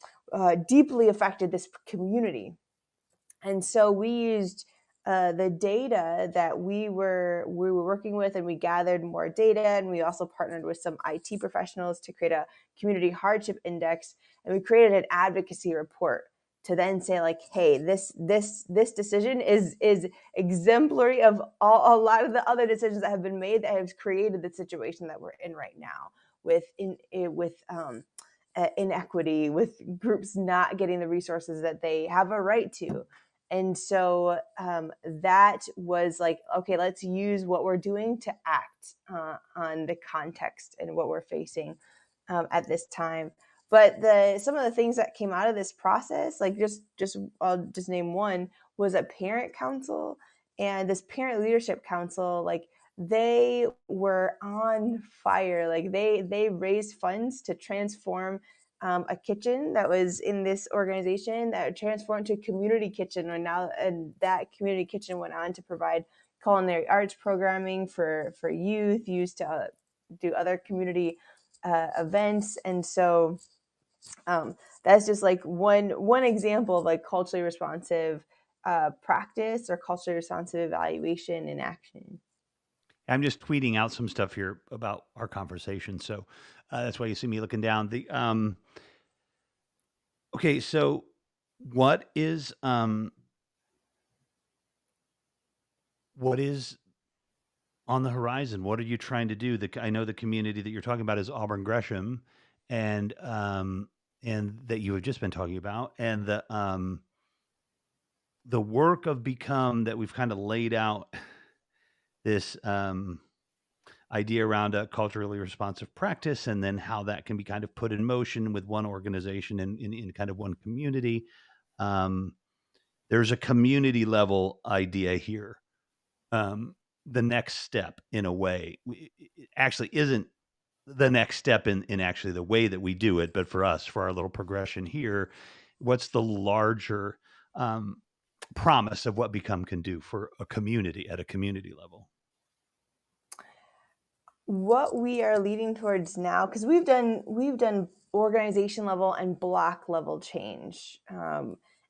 deeply affected this community. And so we used the data that we were working with, and we gathered more data, and we also partnered with some IT professionals to create a community hardship index, and we created an advocacy report to then say like, hey, this decision is exemplary of a lot of the other decisions that have been made that have created the situation that we're in right now with inequity, with groups not getting the resources that they have a right to. And so that was like, okay, let's use what we're doing to act on the context and what we're facing at this time. But some of the things that came out of this process, like I'll just name one, was a parent council. And this parent leadership council, like they were on fire. Like they raised funds to transform a kitchen that was in this organization that transformed to a community kitchen. And that community kitchen went on to provide culinary arts programming for youth, used to do other community events. And so that's just like one example of like culturally responsive practice or culturally responsive evaluation in action. I'm just tweeting out some stuff here about our conversation, so that's why you see me looking down. Okay, so what is what is on the horizon? What are you trying to do? I know the community that you're talking about is Auburn Gresham, and that you have just been talking about, and the work of Become that we've kind of laid out this idea around a culturally responsive practice, and then how that can be kind of put in motion with one organization in kind of one community. Um, there's a community level idea here. Um, the next step, in a way, it actually isn't the next step in actually the way that we do it, but for us, for our little progression here, what's the larger um, promise of what Become can do for a community at a community level? What we are leading towards now, because we've done organization level and block level change,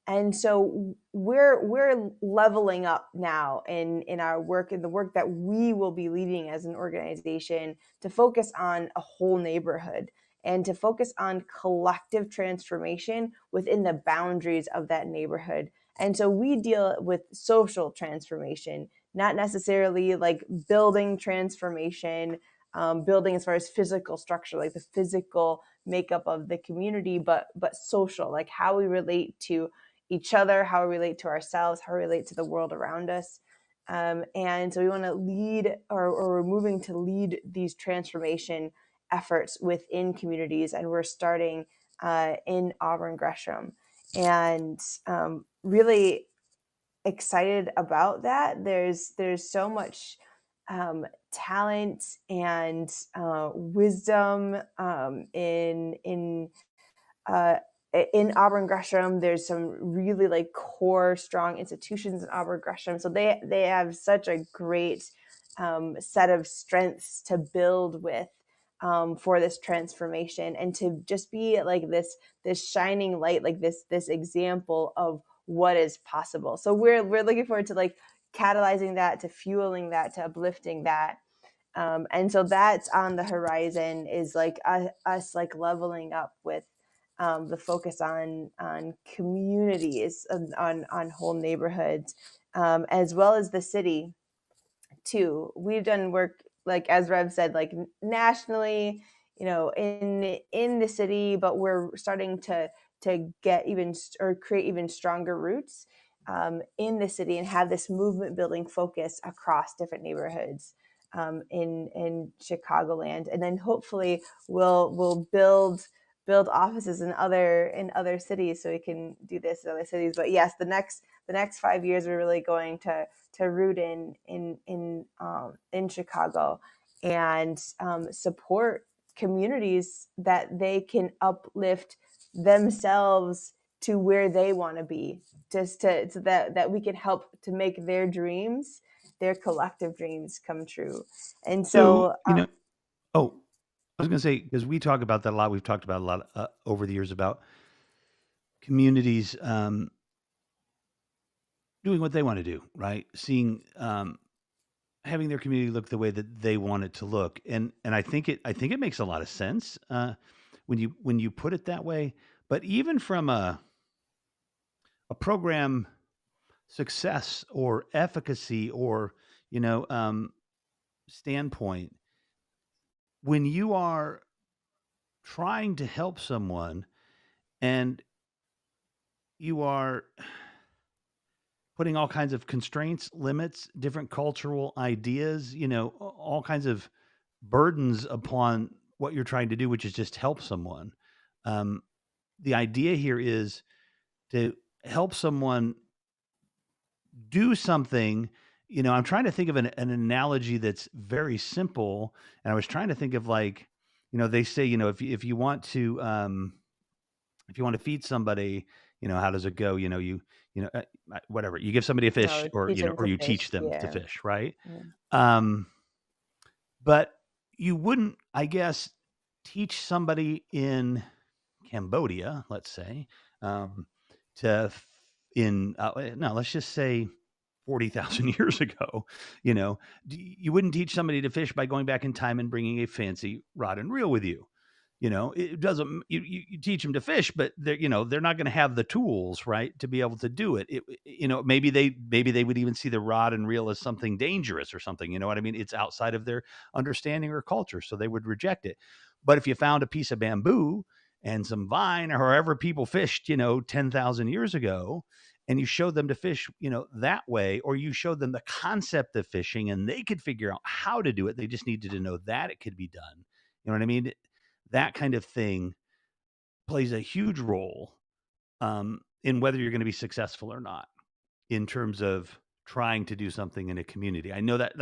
and so we're leveling up now in our work, in the work that we will be leading as an organization, to focus on a whole neighborhood and to focus on collective transformation within the boundaries of that neighborhood. And so we deal with social transformation, not necessarily like building transformation, building as far as physical structure, like the physical makeup of the community, but social, like how we relate to each other, how we relate to ourselves, how we relate to the world around us. And so we want to lead, or we're moving to lead these transformation efforts within communities, and we're starting in Auburn Gresham, and really excited about that. There's so much talent and wisdom uh, in Auburn Gresham. There's some really like core strong institutions in Auburn Gresham, so they have such a great set of strengths to build with, for this transformation, and to just be like this shining light, like this example of what is possible. So we're looking forward to like catalyzing that, to fueling that, to uplifting that. And so that's on the horizon, is like us like leveling up with the focus on communities, on whole neighborhoods, as well as the city too. We've done work, like as Rev said, like nationally, in the city, but we're starting to get even, or create even stronger roots in the city, and have this movement building focus across different neighborhoods in Chicagoland, and then hopefully we'll build offices in other cities, so we can do this in other cities. But yes, the next 5 years we're really going to root in Chicago, and support communities that they can uplift themselves to where they want to be, just to that we can help to make their dreams, their collective dreams, come true. And So, so oh, I was going to say, because we talk about that a lot. We've talked about a lot over the years about communities doing what they want to do, right? Seeing, having their community look the way that they want it to look, and I think it makes a lot of sense when you put it that way. But even from a program success or efficacy, or you know um, standpoint, when you are trying to help someone, and you are putting all kinds of constraints, limits, different cultural ideas, all kinds of burdens upon what you're trying to do, which is just help someone. Um, the idea here is to help someone do something. I'm trying to think of an analogy that's very simple, and I was trying to think of, like, they say, if you want to feed somebody, how does it go? Whatever, you give somebody a fish, no, or teach them or to you fish. teach them to Yeah. fish, right? Yeah. Um, but you wouldn't, I guess, teach somebody in Cambodia, let's say, um, to in no, let's just say 40,000 years ago. you know, you wouldn't teach somebody to fish by going back in time and bringing a fancy rod and reel with you. It doesn't. You teach them to fish, but they're not going to have the tools, right, to be able to do it. Maybe they would even see the rod and reel as something dangerous or something. You know what I mean? It's outside of their understanding or culture, so they would reject it. But if you found a piece of bamboo and some vine, or however people fished, 10,000 years ago, and you showed them to fish, that way, or you showed them the concept of fishing and they could figure out how to do it. They just needed to know that it could be done. You know what I mean? That kind of thing plays a huge role in whether you're going to be successful or not in terms of trying to do something in a community. I know that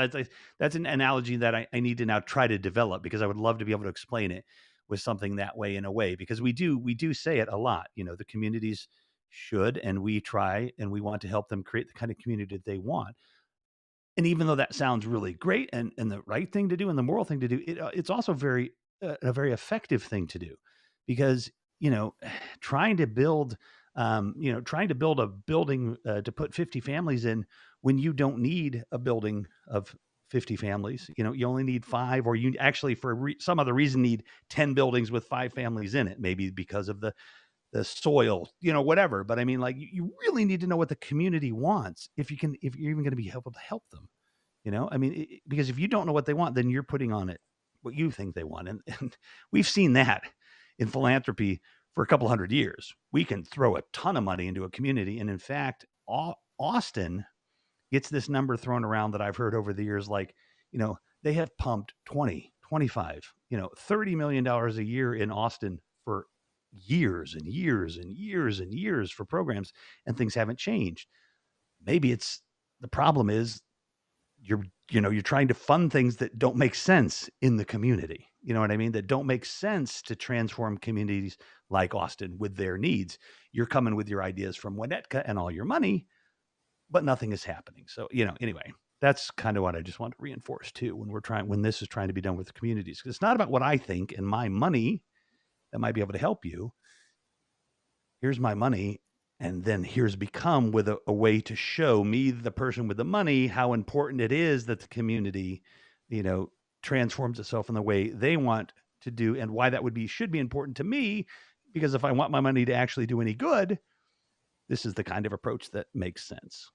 that's an analogy that I need to now try to develop because I would love to be able to explain it with something that way in a way because we do say it a lot. The communities should and we try and we want to help them create the kind of community that they want. And even though that sounds really great and the right thing to do and the moral thing to do, it's also a very effective thing to do because you know trying to build trying to build a building to put 50 families in when you don't need a building of 50 families. You only need five, or you actually for some other reason need 10 buildings with five families in it, maybe because of the soil, whatever. But I mean, like, you really need to know what the community wants if you're even going to be able to help them. I mean, because if you don't know what they want, then you're putting on it what you think they want. And we've seen that in philanthropy for a couple hundred years. We can throw a ton of money into a community. And in fact, Austin gets this number thrown around that I've heard over the years. Like, they have pumped 20, 25, $30 million a year in Austin for years and years and years and years for programs, and things haven't changed. Maybe the problem is you're trying to fund things that don't make sense in the community. You know what I mean? That don't make sense to transform communities like Austin with their needs. You're coming with your ideas from Winnetka and all your money, but nothing is happening. So, anyway, that's kind of what I just want to reinforce too when this is trying to be done with communities. Because it's not about what I think and my money that might be able to help you. Here's my money, and then here's become with a way to show me, the person with the money, how important it is that the community transforms itself in the way they want to do, and why that should be important to me, because if I want my money to actually do any good, this is the kind of approach that makes sense.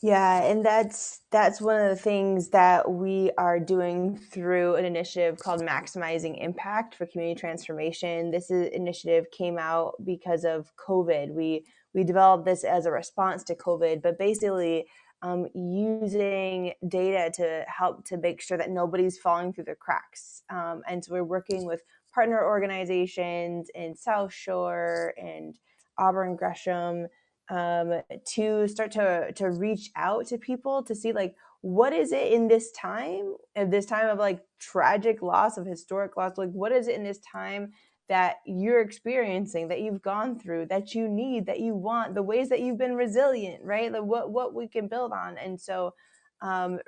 Yeah, and that's one of the things that we are doing through an initiative called Maximizing Impact for Community Transformation. Initiative came out because of COVID. We developed this as a response to COVID, but basically using data to help to make sure that nobody's falling through the cracks. And so we're working with partner organizations in South Shore and Auburn Gresham, to start to reach out to people to see, like, what is it in this time, of like tragic loss, of historic loss, like what is it in this time that you're experiencing, that you've gone through, that you need, that you want, the ways that you've been resilient, right? Like what we can build on. And so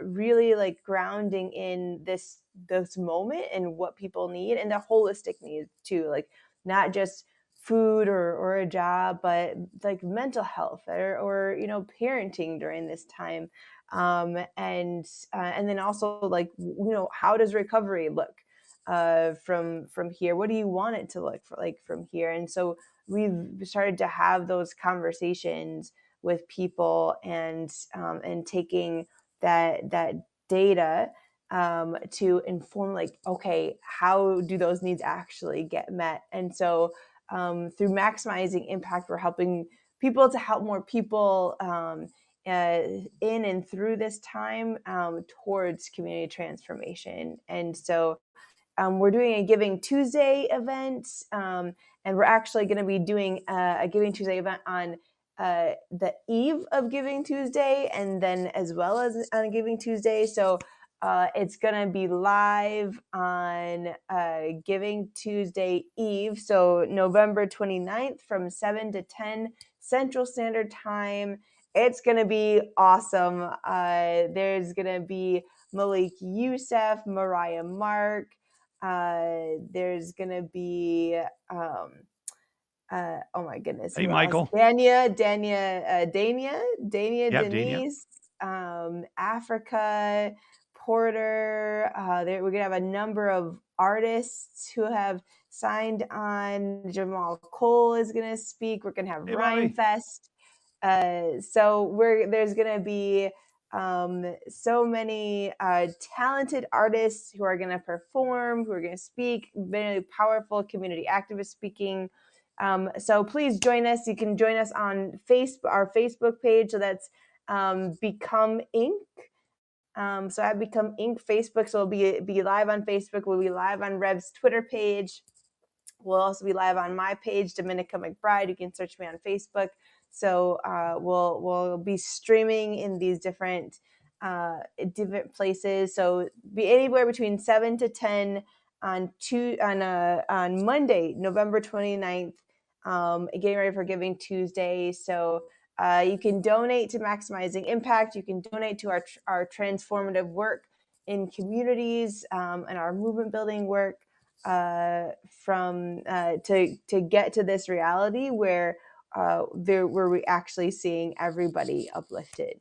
really like grounding in this moment and what people need, and the holistic needs too, like not just food or a job, but like mental health or parenting during this time, and then also like how does recovery look from here? What do you want it to look for, like, from here? And so we've started to have those conversations with people, and taking that data to inform, like, okay, how do those needs actually get met? And so through Maximizing Impact, we're helping people to help more people in and through this time towards community transformation. And so we're doing a Giving Tuesday event, and we're actually going to be doing a Giving Tuesday event on the eve of Giving Tuesday, and then as well as on Giving Tuesday. So it's going to be live on Giving Tuesday Eve, so November 29th from 7 to 10 Central Standard Time. It's going to be awesome. There's going to be Malik Youssef, Mariah Mark. There's going to be... oh my goodness, Hey, who else? Michael. Dania, Yep, Dania. Denise, Africa, Porter. We're gonna have a number of artists who have signed on. Jamal Cole is gonna speak. We're gonna have Hey, Rhyme Bobby. Fest. So there's gonna be so many talented artists who are gonna perform, who are gonna speak, very powerful community activists speaking. So please join us. You can join us on our Facebook page. So that's Become Inc. So I Become Inc. Facebook. So we'll be live on Facebook. We'll be live on Rev's Twitter page. We'll also be live on my page, Dominica McBride. You can search me on Facebook. So we'll be streaming in these different places. So be anywhere between 7 to 10 on Monday, November 29th, getting ready for Giving Tuesday. So you can donate to Maximizing Impact. You can donate to our transformative work in communities and our movement building work to get to this reality where we're actually seeing everybody uplifted.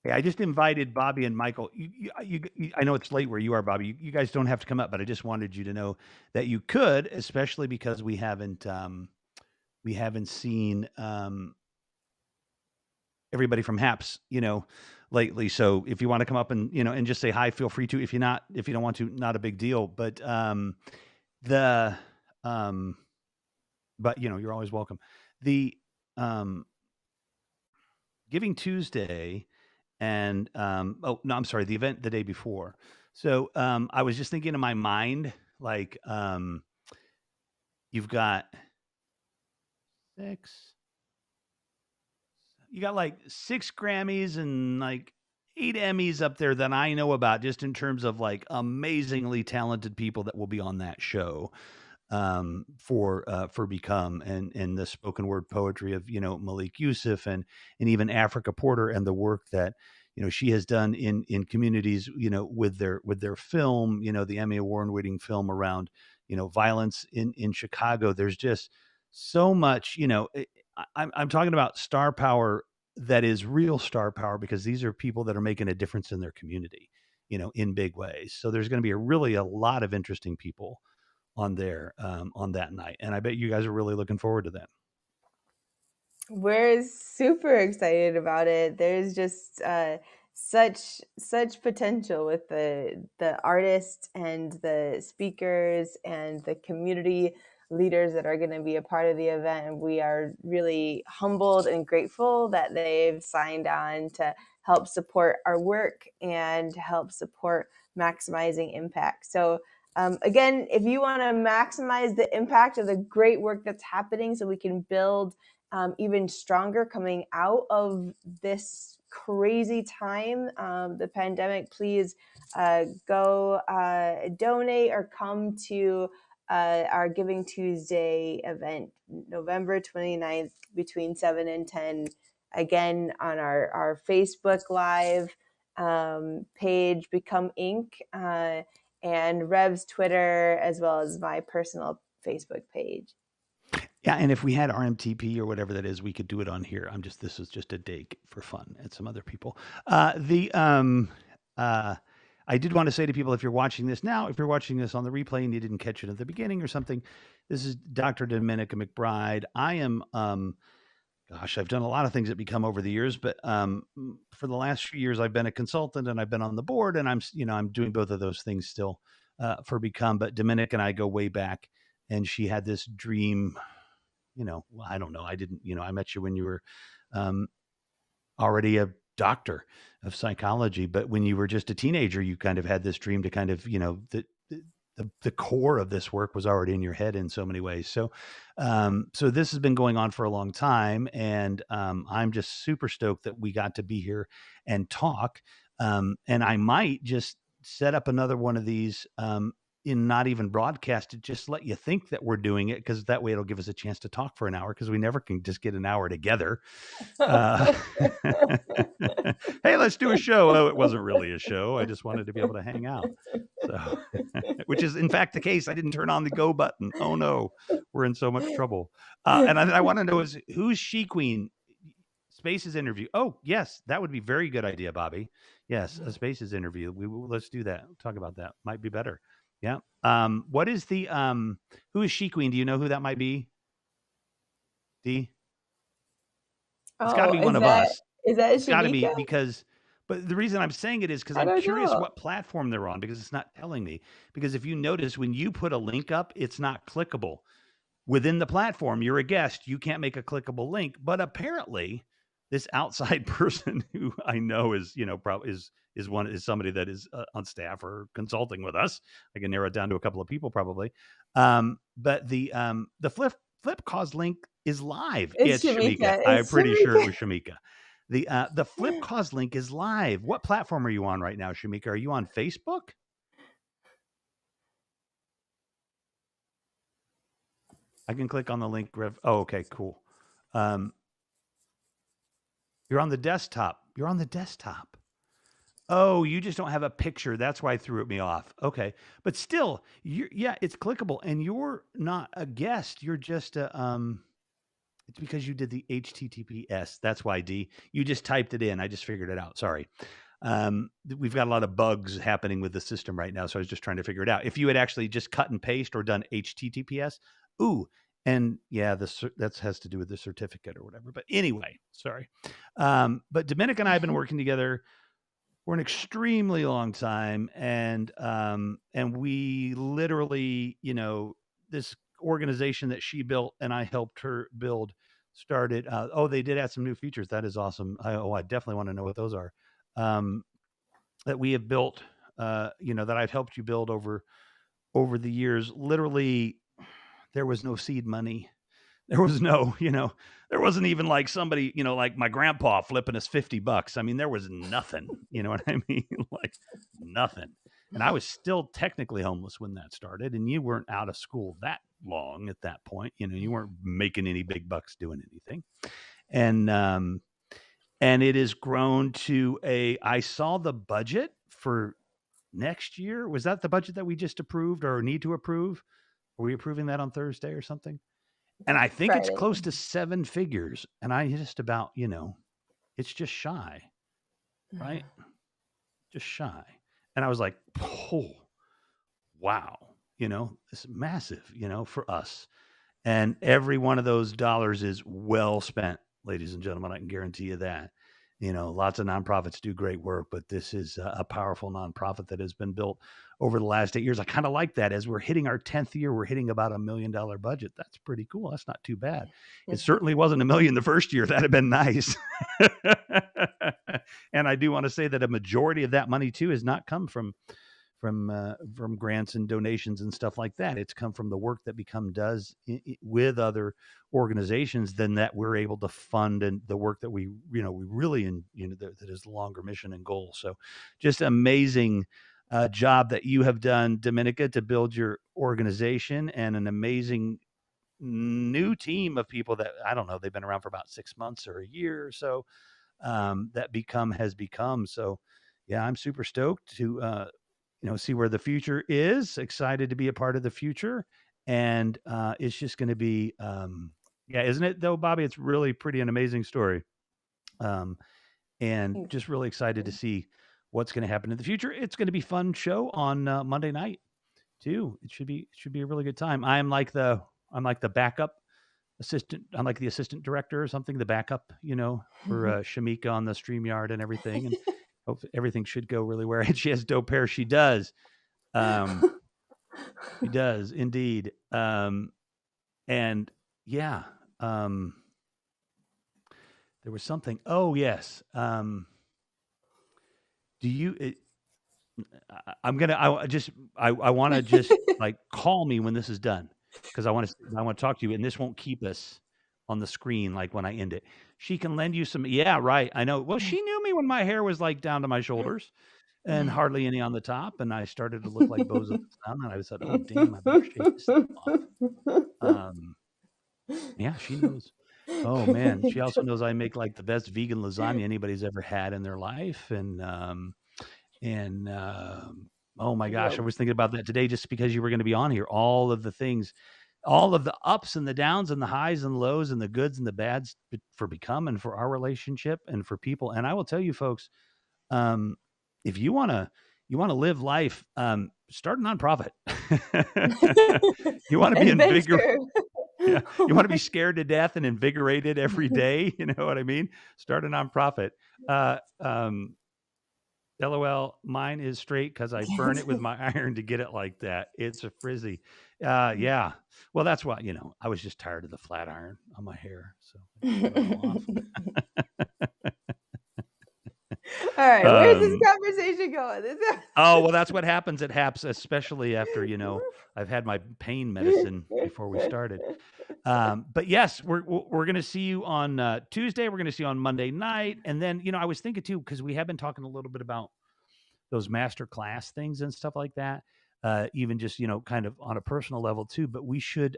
Hey, I just invited Bobby and Michael. I know it's late where you are, Bobby. You guys don't have to come up, but I just wanted you to know that you could, especially because we haven't seen everybody from HAPS, lately. So if you want to come up and and just say hi, feel free to. If you don't want to, not a big deal. But the but you're always welcome. The Giving Tuesday. And oh no, I'm sorry, the event the day before. So I was just thinking in my mind, like you've got six, you got like 6 Grammys and like 8 Emmys up there that I know about, just in terms of like amazingly talented people that will be on that show. For Become, and the spoken word poetry of Malik Yusuf, and even Africa Porter, and the work that she has done in communities, with their film, the Emmy Award winning film around violence in Chicago. There's just so much. I'm talking about star power that is real star power, because these are people that are making a difference in their community, in big ways. So there's going to be a lot of interesting people on there on that night, and I bet you guys are really looking forward to that. We're super excited about it. There's just such potential with the artists and the speakers and the community leaders that are going to be a part of the event, and we are really humbled and grateful that they've signed on to help support our work and help support Maximizing Impact. So again, if you want to maximize the impact of the great work that's happening so we can build even stronger coming out of this crazy time, the pandemic, please go donate or come to our Giving Tuesday event, November 29th, between 7 and 10, again on our Facebook Live page, Become Inc., and Rev's Twitter, as well as my personal Facebook page. Yeah, and if we had RMTP or whatever that is, we could do it on here. This is just a day for fun and some other people. I did want to say to people, if you're watching this now, if you're watching this on the replay and you didn't catch it at the beginning or something, this is Dr. Dominica McBride. I am, gosh, I've done a lot of things at Become over the years, but for the last few years, I've been a consultant and I've been on the board, and I'm doing both of those things still for Become. But Dominica and I go way back, and she had this dream. I don't know. I didn't, I met you when you were already a doctor of psychology, but when you were just a teenager, you kind of had this dream to kind of, the core of this work was already in your head in so many ways. So, so this has been going on for a long time, and I'm just super stoked that we got to be here and talk. And I might just set up another one of these in not even broadcast to just let you think that we're doing it, because that way it'll give us a chance to talk for an hour, because we never can just get an hour together. Hey, let's do a show. Oh, it wasn't really a show. I just wanted to be able to hang out. So, which is in fact the case. I didn't turn on the go button. Oh no, we're in so much trouble. And I want to know, is who's She Queen? Spaces interview. Oh yes, that would be very good idea, Bobby. Yes, a Spaces interview. Let's do that. Talk about that. Might be better. Yeah. What is the who is She Queen? Do you know who that might be? D. It's got to Oh, be one of us. is that It's got to be, Shamika? because, but the reason I'm saying it is because I I'm don't curious know. what platform they're on, because it's not telling me. Because if you notice, when you put a link up, it's not clickable. within the platform, you're a guest, you can't make a clickable link. But apparently, this outside person who I know is, probably is somebody that is on staff or consulting with us. I can narrow it down to a couple of people probably. But the flip cause link is live. It's It's Shamika. Shamika. I'm It's pretty sure it was Shamika. Shamika. The flip cause link is live. What platform are you on right now, Shamika? Are you on Facebook? I can click on the link. Oh, okay, cool. You're on the desktop. You're on the desktop. Oh, you just don't have a picture. That's why I threw me off. Okay, but still, yeah, it's clickable, and you're not a guest. You're just a It's because you did the HTTPS. That's why, D. You just typed it in. I just figured it out. Sorry. We've got a lot of bugs happening with the system right now, so I was just trying to figure it out. If you had actually just cut and paste or done HTTPS, ooh, and yeah, that has to do with the certificate or whatever. But anyway, sorry. But Dominica and I have been working together for an extremely long time, and we literally, this organization that she built and I helped her build started. They did add some new features. That is awesome. I definitely want to know what those are. That we have built. That I've helped you build over the years. Literally, there was no seed money. There was no, there wasn't even like somebody, like my grandpa flipping us $50. I mean, there was nothing, you know what I mean? Like nothing. And I was still technically homeless when that started, and you weren't out of school that long at that point. You weren't making any big bucks doing anything. And it has grown to I saw the budget for next year. Was that the budget that we just approved or need to approve? Are we approving that on Thursday or something? And I think it's Friday. close to 7 figures. And I just about, it's just shy, right? Just shy. And I was like, oh, wow. It's massive, for us. And every one of those dollars is well spent, ladies and gentlemen. I can guarantee you that. Lots of nonprofits do great work, but this is a powerful nonprofit that has been built over the last 8 years. I kind of like that. As we're hitting our 10th year, we're hitting about $1 million budget. That's pretty cool. That's not too bad. It certainly wasn't $1 million the first year. That'd have been nice. And I do want to say that a majority of that money too has not come from grants and donations and stuff like that. It's come from the work that Become does with other organizations, then that we're able to fund, and the work that we really, that is the longer mission and goal. So just amazing job that you have done, Dominica, to build your organization, and an amazing new team of people that, I don't know, they've been around for about 6 months or a year or so, that Become has become. So yeah, I'm super stoked to, see where the future is. Excited to be a part of the future, and it's just going to be, isn't it though, Bobby? It's really pretty an amazing story, and just really excited to see what's going to happen in the future. It's going to be fun show on Monday night too. It should be a really good time. I'm like the backup assistant. I'm like the assistant director or something. The backup, for Shamika on the StreamYard and everything, and hope everything should go really well. And she has dope hair. She does. She does indeed. And yeah, there was something. Oh yes. Do you? I want to just like call me when this is done, because I want to talk to you, and this won't keep us on the screen like when I end it. She can lend you some. Yeah, right. I know. Well, she knew me when my hair was like down to my shoulders and hardly any on the top, and I started to look like Bozo the Clown, and I said, "Oh damn, I better shave this thing off." Yeah, she knows. Oh man, she also knows I make like the best vegan lasagna anybody's ever had in their life, and oh my gosh, I was thinking about that today just because you were going to be on here. All of the things, all of the ups and the downs and the highs and lows and the goods and the bads for Become and for our relationship and for people. And I will tell you folks, if you want to live life, start a nonprofit. You want to be invigorated. Yeah. You want to be scared to death and invigorated every day. You know what I mean? Start a nonprofit. LOL, mine is straight because I burn it with my iron to get it like that. It's a frizzy. Yeah. Well, that's why, I was just tired of the flat iron on my hair. So I just cut it all off. All right, where's this Um, conversation going? well, that's what happens at HAPS, especially after, I've had my pain medicine before we started. But yes, we're going to see you on Tuesday. We're going to see you on Monday night. And then, I was thinking too, because we have been talking a little bit about those master class things and stuff like that. Even just, kind of on a personal level too, but we should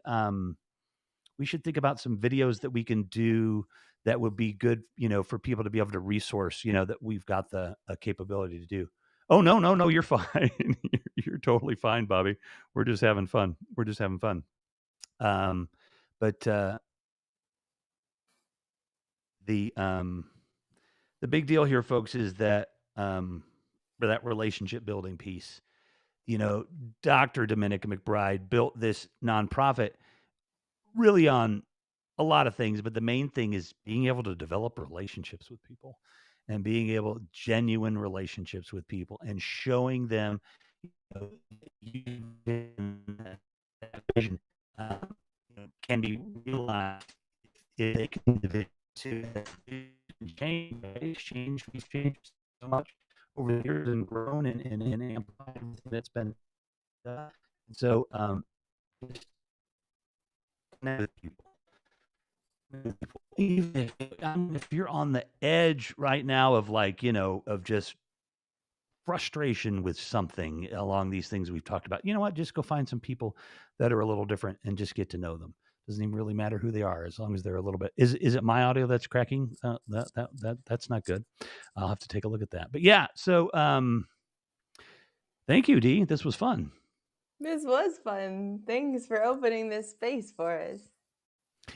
think about some videos that we can do that would be good, for people to be able to resource, that we've got the capability to do. Oh, no, you're fine. You're totally fine, Bobby. We're just having fun. But the big deal here, folks, is that for that relationship building piece, Dr. Dominica McBride built this nonprofit really on a lot of things, but the main thing is being able to develop relationships with people and being able genuine relationships with people and showing them you that vision can be realized if they can change. Right? We've changed so much over the years and grown and amplified everything that's been done. And so, just connect with people. Even if you're on the edge right now of of just frustration with something along these things we've talked about, you know what? Just go find some people that are a little different and just get to know them. Doesn't even really matter who they are, as long as they're a little bit. Is it my audio that's cracking? That's not good. I'll have to take a look at that. But yeah, so thank you, Dee. This was fun. This was fun. Thanks for opening this space for us.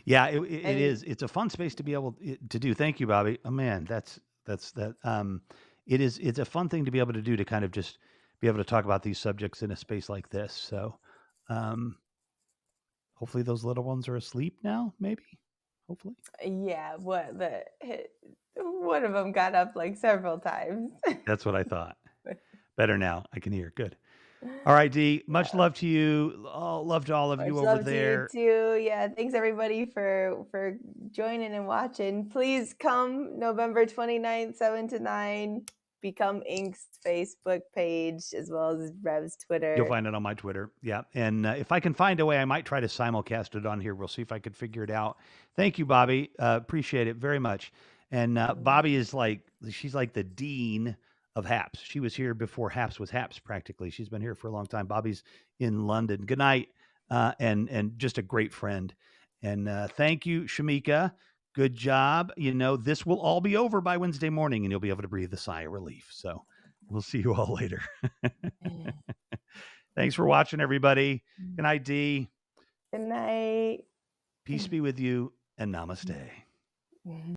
Yeah, it is. It's a fun space to be able to do. Thank you, Bobby. Oh man, that's that. It is. It's a fun thing to be able to do, to kind of just be able to talk about these subjects in a space like this. So, hopefully those little ones are asleep now. Maybe, hopefully. Yeah, one of them got up like several times. That's what I thought. Better now. I can hear. Good. All right, Dee. Much love to you. Love to all of you over there. Much love to you too. Yeah, thanks everybody for joining and watching. Please come November 29th, 7 to 9. Become Inc.'s Facebook page as well as Rev's Twitter. You'll find it on my Twitter. Yeah. And if I can find a way, I might try to simulcast it on here. We'll see if I could figure it out. Thank you, Bobby. Appreciate it very much. And Bobby is she's like the dean of HAPS. She was here before HAPS was HAPS practically. She's been here for a long time. Bobby's in London. Good night. And just a great friend. And thank you, Shamika. Good job. This will all be over by Wednesday morning and you'll be able to breathe a sigh of relief. So we'll see you all later. Thanks for watching, everybody. Good night, Dee. Good night. Peace be with you and namaste.